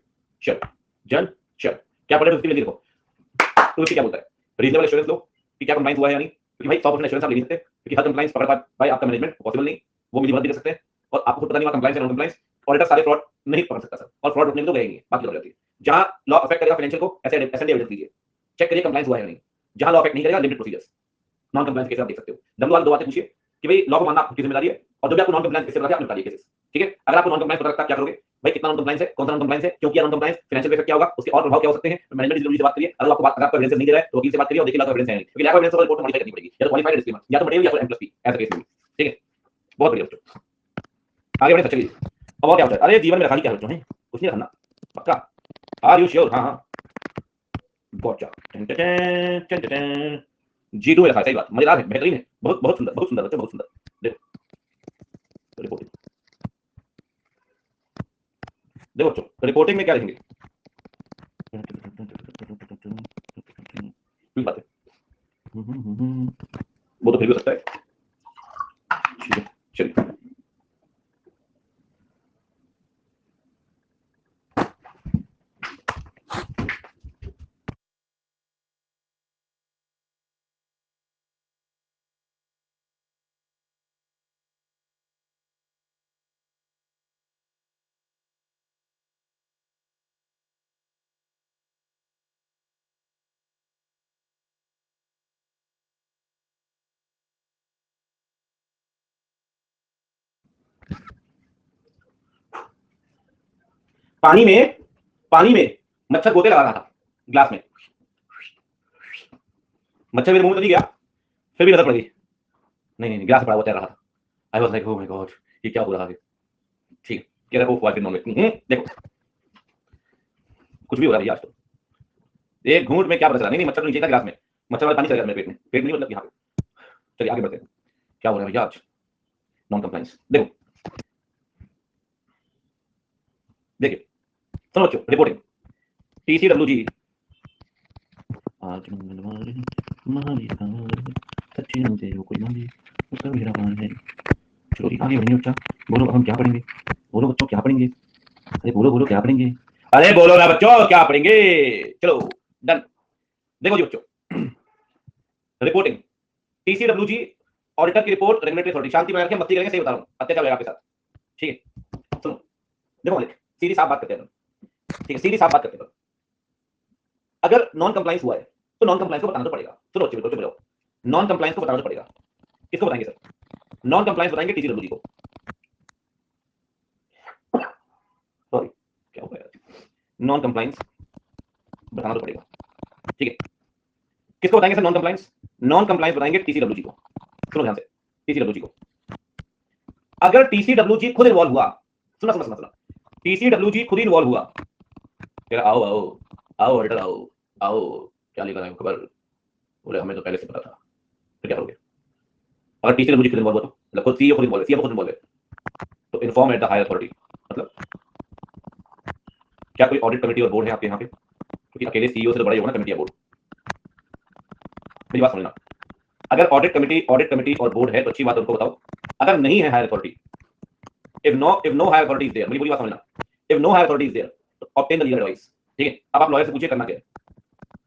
Speaker 1: चल जन चल, क्या पढ़े उसके लिए देखो। तो इसकी क्या बोलता है, रीजनेबल एश्योरेंस लो कि क्या कंप्लाइंस हुआ है या नहीं, क्योंकि भाई 100% एश्योरेंस आप ले नहीं सकते, क्योंकि हर कंप्लाइंस पकड़ पाए भाई आपका मैनेजमेंट पॉसिबल नहीं, वो मिली भगत भी कर सकते हैं, और आपको खुद पता नहीं हुआ कंप्लाइंस या नॉन कंप्लाइंस, ऑडिटर सारे फ्रॉड नहीं पकड़ सकता सर, और फ्रॉड रुकने में तो गए नहीं, बाकी हो जाती है। जहां लॉ अफेक्ट करेगा फाइनेंशियल को, ऐसे एविडेंस लीजिए, चेक करिए कंप्लाइंस हुआ है या नहीं। जहां लॉ अफेक्ट नहीं करेगा, limited procedures, non compliance case आप देख सकते हो। डब्ल्यू वाले दो बातें पूछिए कि भाई लॉ को मानना आपकी जिम्मेदारी है, और जो भी आपको नॉन कंप्लाइंस केस बताइए आप निकालिए केसेस, ठीक है। अगर आपको नॉन कंप्लाइंस पता लगता है क्या करोगे, भाई कितना नॉन कंप्लाइंस है, कौन सा नॉन कंप्लाइंस है, क्यों किया नॉन कंप्लाइंस, फाइनेंशियल इफेक्ट क्या होगा, उसके और प्रभाव क्या हो सकते हैं, मैनेजमेंट जरूरी से बात करिए। अगर आपको बात, अगर आपको एविडेंस नहीं दे रहा है तो वकील से बात करिए, और देखिए लॉ एविडेंस है नहीं, क्योंकि लॉ एविडेंस को रिपोर्ट मॉडिफाई करनी पड़ेगी, या तो क्वालिफाइड डिस्क्लेमर, या तो मटेरियल, या तो M+P ऐसा केस में, ठीक है। बहुत बढ़िया बच्चों, आगे बढ़े, चलिए। अब और क्या होता है, अरे जीवन में रखा क्या बच्चों है, कुछ नहीं रखना, पक्का, आर यू श्योर, हाँ हाँ, गॉट G2 में रखा है, सही बात, मजेदार है, बेहतरीन है, बहुत बहुत सुंदर, बहुत सुंदर बच्चों, बहुत सुंदर। देखो रिपोर्टिंग, देखो बच्चों रिपोर्टिंग में क्या लिखेंगे, बात है, वो तो फिर भी हो सकता है, ठीक है। चलिए पानी में, पानी में मच्छर गोते लगा रहा था ग्लास में, मच्छर मेरे मुंह में तो नहीं गया, फिर भी नजर पड़ गई, नहीं नहीं ग्लास पड़ा हुआ तैर रहा था, I was like oh my God, ये क्या हो रहा है, ठीक है, कह रहा है वो नॉन वेज, देखो कुछ भी हो रहा है भैया आज तो, एक घूंट में क्या पता चला, नहीं नहीं मच्छर तो नीचे था ग्लास में, मच्छर वाला पानी चला गया मेरे पेट में, पेट नहीं मतलब यहाँ पे। चलिए आगे बढ़ते हैं, क्या हो रहा है भैया आज, नॉन कंप्लायंस, देखो देखिए, सुनो बच्चों रिपोर्टिंग, TCWG, आज मंगलवार है, महावीर सच्ची मुझे वो कोई मांगे, उसका मेरा मान है। चलो आगे बढ़ेंगे बच्चा, बोलो हम क्या पढ़ेंगे, बोलो बच्चों क्या पढ़ेंगे, अरे बोलो बोलो क्या पढ़ेंगे, अरे बोलो ना बच्चों क्या पढ़ेंगे, चलो डन। देखो जी बच्चों रिपोर्टिंग, TCWG, ऑडिटर की रिपोर्ट, रेगुलेटरी अथॉरिटी, शांति बनाए रखें, मस्ती करेंगे, सही बता रहा हूं, अत्याचार होगा आपके साथ, ठीक है। सुनो देखो मालिक, सीधी साफ बात करते हैं, ठीक है, सीधी साफ बात करते हैं। अगर नॉन कंप्लायंस हुआ है तो नॉन कंप्लायंस को बताना तो पड़ेगा, सुनो अच्छे बिल्कुल चुप, नॉन कंप्लायंस को बताना तो पड़ेगा, किसको बताएंगे सर, नॉन कंप्लायंस बताएंगे TCWG को, सॉरी क्या हो गया, नॉन कंप्लायंस बताना तो पड़ेगा, ठीक है। किसको बताएंगे sir non compliance, non compliance बताएंगे TCWG को, सुनो ध्यान से, TCWG को। अगर TCWG खुद इन्वॉल्व हुआ, सुना सुना सुना सुना, TCWG खुद इन्वॉल्व हुआ, तेरा आओ आओ आओ ऑडिटर आओ आओ, क्या लेकर आए खबर, बोले हमें तो पहले से पता था, फिर क्या करोगे, अगर TCWG खुद इन्वॉल्व हुआ तो, मतलब खुद CEO खुद इन्वॉल्व है, CFO खुद इन्वॉल्व है, तो inform at the higher authority, मतलब क्या कोई ऑडिट कमेटी और बोर्ड है आपके यहाँ पे, क्योंकि अकेले CEO से तो बड़ा ही होगा ना कमेटी या बोर्ड, मेरी बात समझना, अगर ऑडिट कमेटी और बोर्ड है तो अच्छी बात है, उनको बताओ, अगर नहीं है higher authority, if no higher authority is there, मेरी पूरी बात समझना, if no higher authority is there, तो obtain the legal advice, ठीक है। अब आप लॉयर से पूछिए करना क्या है,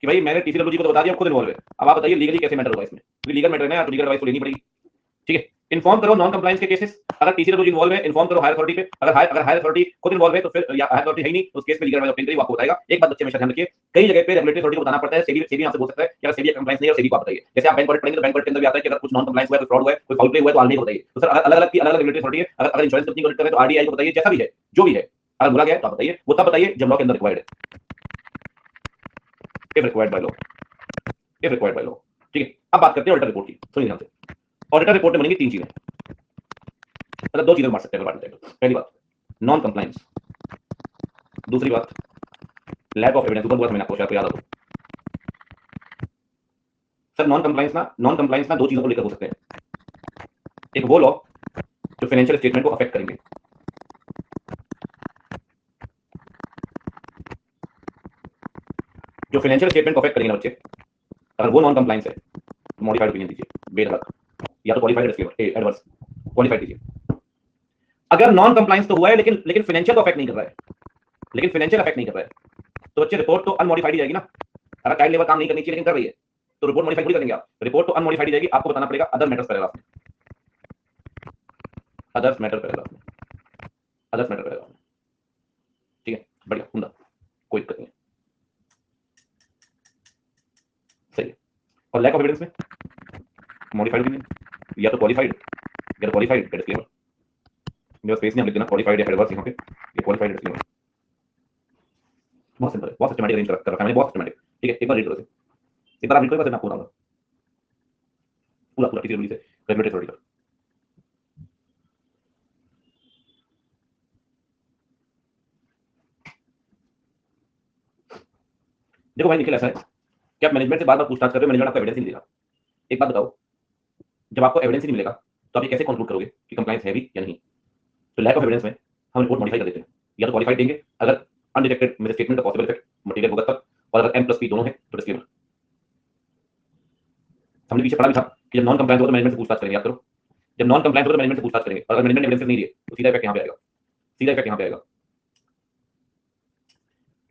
Speaker 1: कि भाई मैंने TCWG को तो बता दिया, खुद इन्वॉल्व है, अब आप बताइए लीगली कैसे मैटर होगा इसमें, क्योंकि लीगल मैटर है ना, तो लीगल एडवाइस तो लेनी पड़ेगी, ठीक है। इन्फॉर्म करो नॉन कंप्लायंस के केसेस, अगर TCWG इन्वॉल्व है इन्फॉर्म करो हायर अथॉरिटी पे, अगर हायर अथॉरिटी खुद इन्वॉल्व है तो फिर या हायर अथॉरिटी है ही नहीं, उस केस में लीगल एडवाइस ऑब्टेन करिए, वो आपको बताएगा। एक बात बच्चे हमेशा ध्यान रखिए, कई जगह पे रेगुलेटरी अथॉरिटी को बताना पड़ता है, सेबी आपसे बोल सकता है कि अगर सेबी कंप्लायंस नहीं है और सेबी को आप बताइए, जैसे आप बैंक ऑडिट पढ़ेंगे तो बैंक ऑडिट के अंदर भी आता है कि अगर कुछ नॉन कंप्लायंस हुआ है, कोई फ्रॉड हुआ है, कोई फाउल प्ले हुआ है तो आरबीआई को बताइए, तो सर अलग अलग रेगुलेटरी अथॉरिटी है, अगर इंश्योरेंस कंपनी को ऑडिट कर रहे हैं तो RDI को बताइए, जैसा भी है जो भी है, अगर बोला गया तो आप बताइए, वो तब बताइए जब लॉ के अंदर रिक्वायर्ड है, if required by law, if required by law, ठीक है। अब बात करते हैं ऑडिटर रिपोर्ट की, सुनिए ध्यान से, ऑडिटर रिपोर्ट में बनेंगी तीन चीजें, मतलब दो चीजें बांट सकते हैं, बांट लेते हैं। पहली बात नॉन कंप्लायंस, दूसरी बात लैक ऑफ एविडेंस, ऊपर बोला था मैंने आपको, शायद याद हो। सर नॉन कंप्लायंस ना दो चीजों को लेकर हो सकते हैं, एक वो लॉ जो जो फाइनेंशियल स्टेटमेंट को अफेक्ट करेंगे। जो फाइनेंशियल स्टेटमेंट को अफेक्ट करेंगे ना बच्चे, अगर वो नॉन कंप्लायंस है तो मॉडिफाइड ओपिनियन दीजिए, बेधड़क, या तो क्वालिफाइड डिस्क्लेमर एडवर्स, क्वालिफाइड दीजिए। अगर नॉन कंप्लायंस तो हुआ है लेकिन फाइनेंशियल को अफेक्ट नहीं कर रहा है, लेकिन फाइनेंशियल अफेक्ट नहीं कर रहा है, तो बच्चे रिपोर्ट तो अनमॉडिफाइड ही जाएगी ना। अगर चाइल्ड लेबर काम नहीं करनी चाहिए लेकिन कर रही है तो रिपोर्ट मॉडिफाई थोड़ी करेंगे आप, रिपोर्ट तो अनमॉडिफाइड ही जाएगी। आपको बताना पड़ेगा अदर मैटर्स पैराग्राफ में, अदर्स मैटर पैराग्राफ में, अदर्स मैटर पैराग्राफ में, ठीक है, बढ़िया, उम्दा, कोई दिक्कत नहीं है, सही है। और लैक ऑफ एविडेंस में मॉडिफाइड ओपिनियन, या तो क्वालिफाइड या तो क्वालिफाइड या डिस्क्लेमर। मेरा स्पेस नहीं आप लिख देना, क्वालिफाइड या एडवर्स यहाँ पे, ये क्वालिफाइड डिस्क्लेमर। बहुत सिंपल है, बहुत सिस्टमैटिक अरेंज कर रखा है मैंने, बहुत सिस्टमैटिक, ठीक है। एक बार रीड करो, एक बार आप रीड करो, मैं आपको बताऊंगा पूरा पूरा किसी से रेगुलेटरी अथॉरिटी का। देखो भाई निखिल, ऐसा है कि आप मैनेजमेंट से बार बार पूछताछ कर रहे हो, मैनेजमेंट आपको एविडेंस नहीं देगा। एक बात बताओ, जब आपको एविडेंस ही नहीं मिलेगा तो आप ये कैसे कंक्लूड करोगे कि कंप्लायंस है भी या नहीं? तो लैक ऑफ एविडेंस में हम रिपोर्ट मॉडिफाई कर देते हैं, या तो क्वालिफाइड देंगे अगर अनडिटेक्टेड मेरे स्टेटमेंट का पॉसिबल इफेक्ट मटेरियल होगा तब, और अगर M+P दोनों है तो डिस्क्लेमर। हमने पीछे पढ़ा भी था कि जब नॉन कंप्लायंस हो तो मैनेजमेंट से पूछताछ करेंगे, याद करो, जब नॉन कंप्लायंस हो तो मैनेजमेंट से पूछताछ करेंगे, और अगर मैनेजमेंट एविडेंस नहीं दिए तो सीधा इफेक्ट यहाँ पे आएगा, सीधा इफेक्ट यहाँ पे आएगा।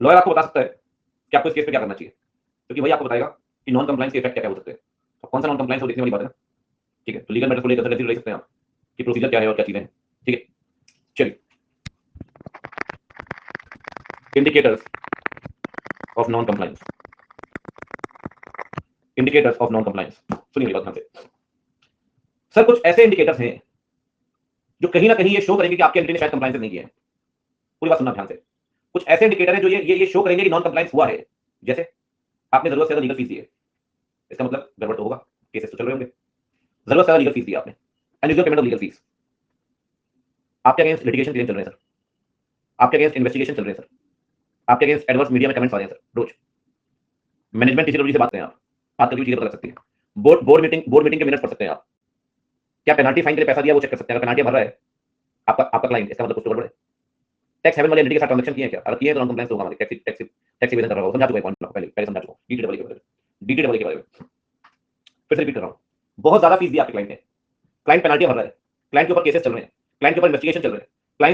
Speaker 1: लॉयर आपको बता सकता है कि आपको इस केस में क्या करना चाहिए, क्योंकि वही आपको बताएगा कि नॉन कंप्लायंस के इफेक्ट क्या हो सकते हैं। तो कौन सा नॉन कंप्लायंस हो देखने वाली बात है ना, ठीक है। तो लीगल मैटर को लेकर ले सकते हैं आप कि प्रोसीजर क्या है और क्या चीजें हैं, ठीक है। चलिए, indicators of non compliance, indicators of non compliance, सुनिए बात ध्यान से। सर कुछ ऐसे इंडिकेटर्स हैं जो कहीं ना कहीं ये शो करेंगे कि आपके एंटिटी ने शायद कंप्लायंस नहीं किया है। पूरी बात सुनना ध्यान से। कुछ ऐसे इंडिकेटर हैं जो ये शो करेंगे कि नॉन कंप्लायंस हुआ है। जैसे आपने जरूरत से ज्यादा लीगल फीस दी है, इसका मतलब गड़बड़ तो होगा, केसेस तो चल रहे होंगे। जरूरत से ज्यादा लीगल फीस दी आपने, unusual payment of legal fees, आपके अगेंस्ट लिटिगेशन क्लेम चल रहे हैं सर, आपके अगेंस्ट इन्वेस्टिगेशन चल रहे हैं सर, आपके अगेंस्ट एडवर्स मीडिया में कमेंट्स आ रहे हैं सर रोज। मैनेजमेंट किसी से बात करें आप, बात करके चीजें पता कर सकती है। बोर्ड मीटिंग के मिनट्स पढ़ सकते हैं आप। क्या पेनाल्टी फाइन के लिए पैसा दिया वो चेक कर सकते हैं, अगर पेनाल्टी भर रहा है आपका क्लाइंट, इसका मतलब कुछ तो गड़बड़ है। टैक्स हेवन वाले एंटिटी के साथ ट्रांजैक्शन किए हैं क्या? अगर किए तो नॉन कंप्लायंस होगा, हमारे टैक्स इवेजन कर रहा होगा। समझा चुका है पॉइंट, पहले समझा चुका, डीटी के बारे में फिर से रिपीट कर रहा हूं। बहुत ज्यादा फीस दी आपके क्लाइंट ने, क्लाइंट पेनाल्टी भर रहा है, क्लाइंट के ऊपर केसेस चल रहे हैं, क्लाइंट के ऊपर इन्वेस्टिगेशन चल रहे हैं,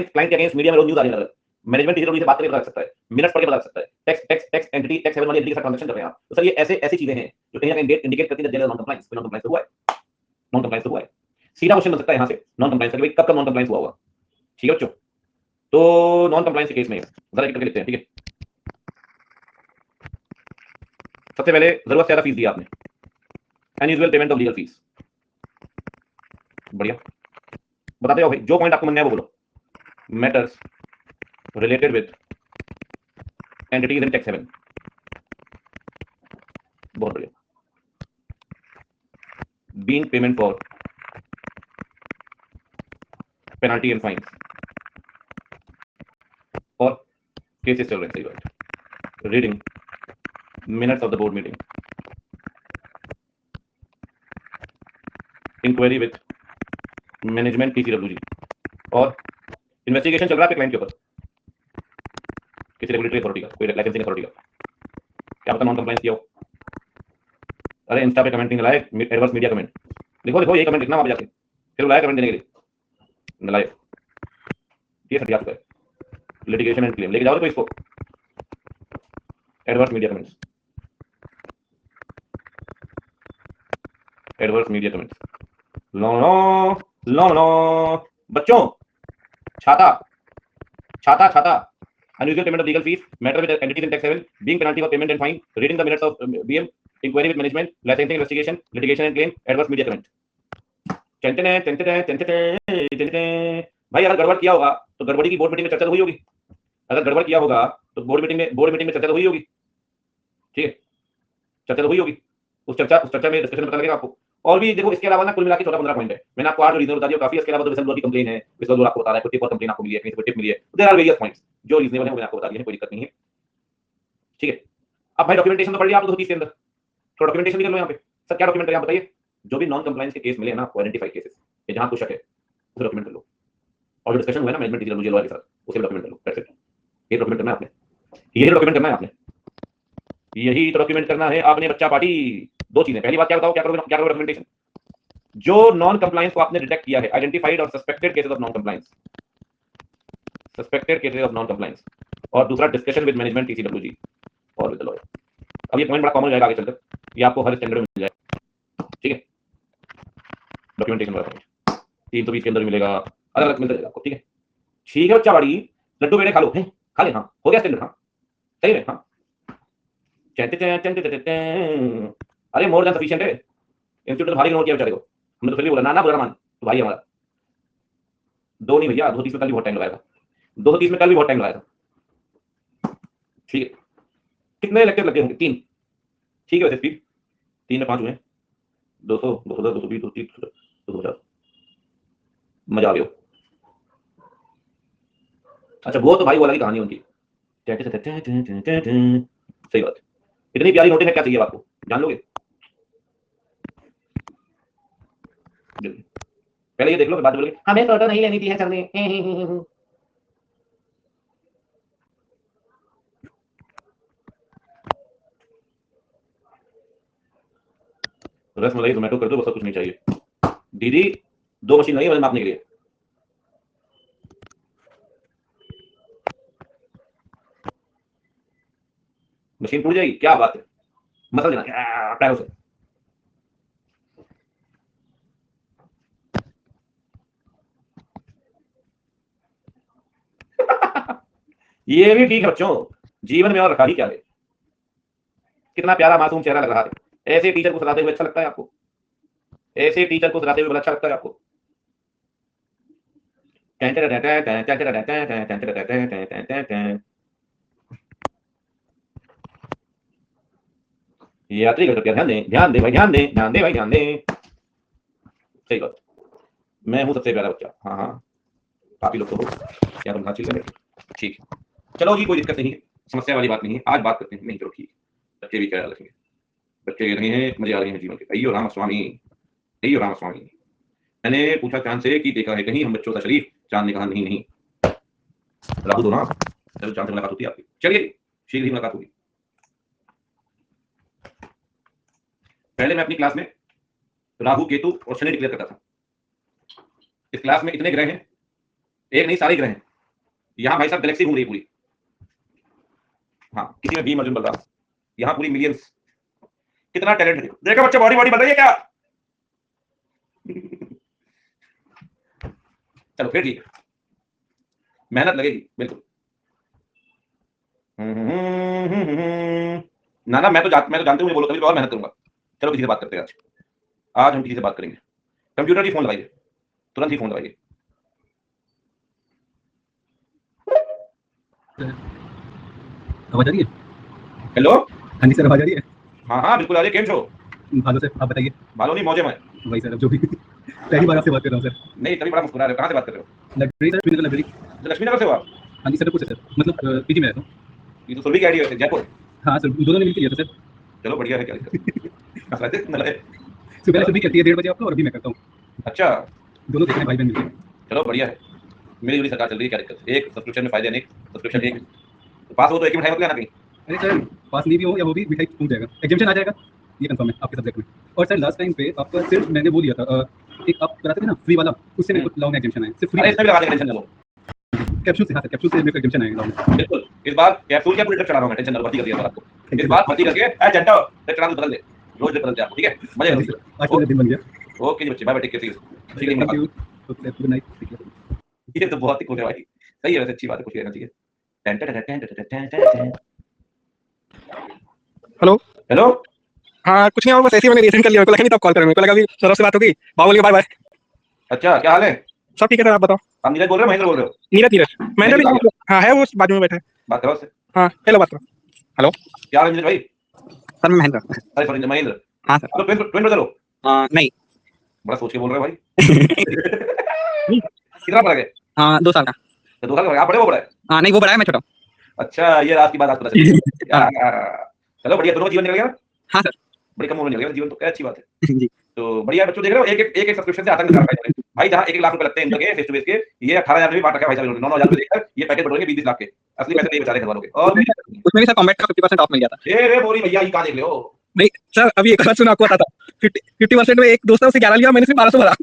Speaker 1: क्लाइंट के अगेंस्ट मीडिया में रोज न्यूज आ रही है, मैनेजमेंट किसी से बात करके बता सकता है, मिनट्स पढ़ के बता सकता है। टैक्स हेवन वाली एंटिटी के साथ ट्रांजैक्शन कर रहे हैं आप, तो सर ये ऐसी चीजें हैं जो कहीं ना कहीं इंडिकेट करती है नॉन कंप्लायंस। नॉन कंप्लायंस हुआ है, नॉन कंप्लायंस हुआ है। सीधा क्वेश्चन बन सकता है यहां से नॉन कंप्लायंस का, कब नॉन कंप्लायंस हुआ होगा, ठीक है बच्चों। तो नॉन कंप्लायंस के केस में जरा एक करके लिखते हैं, ठीक है। सबसे पहले जरूरत से ज्यादा फीस दी आपने, unusual payment of legal fees, बढ़िया, बताते जाओ भाई, जो पॉइंट आपको मन है वो बोलो। Matters related with entities in tax haven, बहुत बढ़िया। Being payment for penalty and fine, और केसेस चल रहे हैं, सही बात। Reading minutes of the board meeting, inquiry with management PCWG, और इन्वेस्टिगेशन चल रहा है क्लाइंट के ऊपर किसी रेगुलेटरी अथॉरिटी का, कोई लाइसेंसिंग अथॉरिटी का, क्या पता नॉन कंप्लायंस किया हो। अरे इंस्टा पे कमेंट नहीं लाए, एडवर्स मीडिया कमेंट लिखो, यही कमेंट लिखना वहां पे जाके, फिर लाया कमेंट देने के लिए नलायक, ये हट चुका है। लिटिगेशन एंड क्लेम लेके जाओ तो इसको, adverse media comments, adverse media comments, लो लो लो लो। बच्चों, छाता छाता छाता, unusual payment of legal fees, matter with entities in tax haven, being penalty for payment and fine, reading the minutes of BM, inquiry with management, licensing investigation, litigation and claim, adverse media comment। भाई अगर गड़बड़ किया होगा तो गड़बड़ी की board meeting में चर्चा हुई होगी, अगर गड़बड़ किया होगा तो बोर्ड मीटिंग में चर्चा हुई होगी, ठीक है, चर्चा हुई होगी। उस चर्चा में डिस्कशन पता लगेगा आपको। और भी देखो, इसके अलावा ना कुल मिला के 14-15 पॉइंट है, मैंने आपको 8 रीजन बता दिया काफी। इसके अलावा तो विसल की कंप्लेन है, विसल आपको बता रहा है, कुछ कंप्लेन आपको मिली है, कहीं से टिप मिली है, देयर आर वेरियस पॉइंट्स जो रीजनेबल है, मैंने आपको बता दिया है, कोई दिक्कत नहीं है, ठीक है। अब भाई डॉक्यूमेंटेशन तो पढ़ लिया आप 230 के अंदर, तो डॉक्यूमेंटेशन भी कर लो यहाँ पे। सर क्या डॉक्यूमेंट करें आप बताइए, जो भी नॉन कंप्लायंस के केस मिले ना, आइडेंटिफाई केसेस, जहां कुछ शक है उसे डॉक्यूमेंट कर लो। और जो डिस्कशन हुआ है ना मैनेजमेंट टीचर मुझे लॉयर के साथ, उसे डॉक्यूमेंट कर लो। That's it. ये डॉक्यूमेंट करना है आपने, यही डॉक्यूमेंट करना है आपने, यही तो डॉक्यूमेंट करना है आपने बच्चा पार्टी। दो चीजें, पहली बात क्या बताओ, क्या करोगे, क्या करोगे डॉक्यूमेंटेशन? जो नॉन कंप्लायंस को आपने डिटेक्ट किया है, आइडेंटिफाइड और suspected cases of non compliance, suspected cases of non compliance, और दूसरा डिस्कशन विद मैनेजमेंट टीसीडब्ल्यूजी और विद द लॉयर। अब ये पॉइंट बड़ा कॉमन हो जाएगा आगे चलकर, ये आपको हर स्टैंडर्ड में मिल जाएगा, ठीक है? डॉक्यूमेंटेशन वाला पॉइंट 320 के अंदर मिलेगा, अलग अलग मिलता जाएगा आपको, ठीक है? ठीक है बच्चा बाड़ी, लड्डू बेड़े खा लो, हैं खा ले, हाँ हो गया स्टैंडर्ड, हाँ सही है, हाँ अरे मोर देन सफिशिएंट है। इंस्टीट्यूट ने भारी इग्नोर किया बेचारे को, हमने तो फिर भी बोला ना ना बुरा मान, तो भाई हमारा दो नहीं भैया, 230 में कल भी बहुत टाइम लगाया था, 230 में कल भी बहुत टाइम लगाया था, ठीक है? कितने लेक्चर लगे होंगे? 3, ठीक है? वैसे स्पीड 3 में 5 हुए, 200 210 220 230 250, मजा आ गया। अच्छा वो तो भाई वो वाली कहानी है उनकी, सही बात। इतनी प्यारी नोटिंग है, क्या चाहिए आपको, जान लोगे? पहले ये देख लो, फिर बाद में बोलोगे हमें फोटो नहीं लेनी थी है सर ने। रस मलाई टोमेटो कर दो, बस कुछ नहीं चाहिए। दीदी 2 मशीन लगी वजन मापने के लिए। मशीन टूट जाएगी, क्या बात है, मसल देना पैरों से। ये भी ठीक है बच्चों, जीवन में और रखा ही क्या है। कितना प्यारा मासूम चेहरा लग रहा है, ऐसे टीचर को सलाहते हुए अच्छा लगता है आपको? ऐसे टीचर को सलाहते हुए बड़ा अच्छा लगता है आपको? यात्री का कृपया ध्यान दें, ध्यान दें भाई, ध्यान दें, ध्यान दें भाई, ध्यान दें। सही बात, मैं हूँ सबसे प्यारा बच्चा, हाँ हाँ काफी लोग तो हो, क्या तुम हासिल करें, ठीक है? चलो जी कोई दिक्कत नहीं है, समस्या वाली बात नहीं है, आज बात करते हैं। नहीं चलो ठीक, बच्चे भी क्या रखेंगे, बच्चे कह रहे हैं मजे आ रहे हैं जीवन के, अयो राम स्वामी, अयो राम स्वामी। मैंने पूछा चांद से कि देखा है कहीं हम बच्चों का शरीफ? चांद ने कहा नहीं नहीं, राहु दो ना, जब चांद से मुलाकात होती है आपकी। चलिए शीघ्र ही मुलाकात होगी। पहले मैं अपनी क्लास में राहु केतु और शनि डिक्लेयर करता था। इस क्लास में इतने ग्रह हैं, एक नहीं सारे ग्रह हैं। यहाँ भाई साहब गैलेक्सी घूम रही है पूरी, हाँ किसी में भीम अर्जुन बल रहा, यहाँ पूरी मिलियंस। कितना टैलेंट है, देखा बच्चा, बॉडी बॉडी बन रही है क्या? चलो फिर ठीक है, मेहनत लगेगी बिल्कुल। ना ना मैं तो जानते हुए बोलो, कभी और मेहनत करूंगा। चलो किसी से बात करते हैं आज, आज हम किसी से बात करेंगे। कंप्यूटर ही फोन लगाइए, तुरंत ही फोन लगाइए।
Speaker 2: आवाज आ रही है?
Speaker 1: हेलो,
Speaker 2: हाँ जी सर, आवाज आ रही है?
Speaker 1: हाँ हाँ बिल्कुल आ रही है, केम छो?
Speaker 2: भालो सर, आप बताइए।
Speaker 1: भालो नहीं मौजे में
Speaker 2: भाई सर, अब जो भी पहली बार आपसे बात कर रहा हूँ सर।
Speaker 1: नहीं, तभी बड़ा मुस्कुरा रहे हो, कहाँ से बात कर रहे हो?
Speaker 2: Library sir, physical library.
Speaker 1: Laxmi Nagar से हो आप?
Speaker 2: हाँ जी सर, कुछ है सर, मतलब पीजी में रहता हूँ।
Speaker 1: ये तो सुरभि की आईडी है जयपुर।
Speaker 2: हाँ सर, दोनों ने मिलकर लिया था सर।
Speaker 1: चलो बढ़िया है, क्या दिक्कत
Speaker 2: सुबह सुबह कहती है 1:30 बजे आपको, और अभी मैं करता हूँ।
Speaker 1: अच्छा
Speaker 2: दोनों देख रहे हैं भाई बहन मिलकर।
Speaker 1: चलो बढ़िया है, मिली जुली सरकार चल रही है, क्या दिक्कत? एक सब्सक्रिप्शन में फायदे अनेक, सब्सक्रिप्शन एक, तो पास हो तो एक ही मिठाई मत लेना कहीं।
Speaker 2: अरे सर, पास नहीं भी हो या वो भी मिठाई पहुँच जाएगा, एग्जामिशन आ जाएगा, ये कंफर्म है आपके सब्जेक्ट में। और सर लास्ट टाइम पे आपका सिर्फ मैंने वो लिया था, एक आप कराते थे ना फ्री वाला, उससे मेरे को लॉन्ग एग्जामिशन आया सिर्फ
Speaker 1: अरे
Speaker 2: फ्री
Speaker 1: इसमें भी लगा देंगे, टेंशन ना लो।
Speaker 2: कैप्सूल से। हाँ सर, कैप्सूल से मेरे को एग्जामिशन आएगा लॉन्ग।
Speaker 1: बिल्कुल, इस बार कैप्सूल क्या पूरी ट्रिप चला रहा हूं मैं, टेंशन ना लो, भर्ती कर दिया सर आपको। इस बार भर्ती करके जंटा ट्रिप चला बदल दे, रोज ट्रिप बदल दे आपको, ठीक है? मजे करो।
Speaker 2: आज तो दिन बन गया।
Speaker 1: ओके जी बच्चे, बाय बाय, टेक केयर, ठीक है
Speaker 2: थैंक यू,
Speaker 1: मुलाकात।
Speaker 2: Good night.
Speaker 1: ये तो बहुत ही खुश है भाई, सही है, वैसे अच्छी बात है, खुश रहना चाहिए।
Speaker 3: हेलो।
Speaker 1: हेलो,
Speaker 3: हाँ कुछ नहीं, और बस ऐसे ही मैंने रीसेंट कर लिया, मेरे को लगा नहीं तो आप कॉल करेंगे, मेरे को लगा अभी सौरभ से बात हो गई, बाबू बोल बाय बाय।
Speaker 1: अच्छा क्या हाल है?
Speaker 3: सब ठीक है सर, आप बताओ।
Speaker 1: आप नीरज बोल रहे हो, महेंद्र बोल रहे हो?
Speaker 3: नीरज महेंद्र नहीं, हाँ है वो बाजू में बैठा है।
Speaker 1: बात करो उससे।
Speaker 3: हाँ हेलो, बात करो। हेलो,
Speaker 1: क्या हाल है नीरज भाई?
Speaker 3: सर मैं महेंद्र।
Speaker 1: अरे सॉरी महेंद्र।
Speaker 3: हाँ सर।
Speaker 1: आप ट्विन ब्रदर हो?
Speaker 3: नहीं।
Speaker 1: बड़ा सोच के बोल रहे हो भाई। कितना पड़ा है?
Speaker 3: 2 साल का।
Speaker 1: 2 साल का? आप बड़े हो बड़ा है?
Speaker 3: हाँ नहीं, वो बड़ा है, मैं छोटा हूँ।
Speaker 1: अच्छा ये आज की बात, आज पता चली। चलो बढ़िया, दोनों जीवन निकल गया ना?
Speaker 3: हाँ सर।
Speaker 1: बड़ी कम उम्र में निकल गया जीवन, तो क्या अच्छी बात है।
Speaker 3: जी।
Speaker 1: तो बढ़िया बच्चों, देख रहे हो एक एक सब्सक्रिप्शन से आतंक लगा रखा है। भाई जहाँ 1 लाख रुपए लगते हैं इनके फेस टू फेस के, ये 18,000 में बांट रखा है भाई साहब इन्होंने, 9-9 हज़ार रुपए देकर ये पैकेज बटोरेंगे 20-20 लाख के, असली पैसे नहीं बचा रहे घर वालों के। और
Speaker 3: उसमें भी सर कॉम्बैट का 50% ऑफ मिल गया था।
Speaker 1: ए रे बोरी भैया, ये कहाँ देख रहे हो?
Speaker 3: नहीं सर, अभी एक बात सुनो, आपको बताता हूँ। 50% में एक दोस्त है, उससे 11 लिया, मैंने सिर्फ 1200 भरा।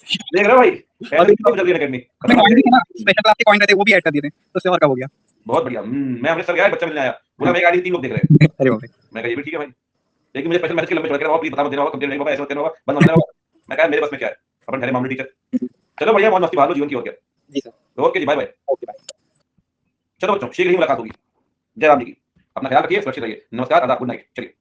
Speaker 1: देख रहे हो भाई, ऐसे तो जल्दी अकेडमी
Speaker 3: स्पेशल क्लास के कॉइन रहते हैं, वो भी ऐड कर दिए थे, तो उससे और कम हो गया।
Speaker 1: बहुत बढ़िया। मैं अमृतसर गया, बच्चा मिलने आया, बोला मेरी गाड़ी 3 लोग देख रहे हैं।
Speaker 3: अरे बाप रे।
Speaker 1: मैं कहा ये भी ठीक है भाई, लेकिन मुझे स्पेशल मैसेज के लंबे चौड़े कह रहा प्लीज बता मत देना होगा, कंप्लेंट नहीं होगा, ऐसे मत देना होगा, बंद मत देना होगा। मैं कहा मेरे बस में क्या है, अपन ठहरे मामूली टीचर। चलो बढ़िया, मौज मस्ती मार लो जीवन की, और क्या।
Speaker 3: जी सर।
Speaker 1: ओके जी, बाय बाय।
Speaker 3: Okay bye.
Speaker 1: चलो बच्चों, शीघ्र ही मुलाकात होगी। जय राम जी की। अपना ख्याल रखिए, सुरक्षित रहिए। नमस्कार, आदाब, गुड नाइट। चलिए।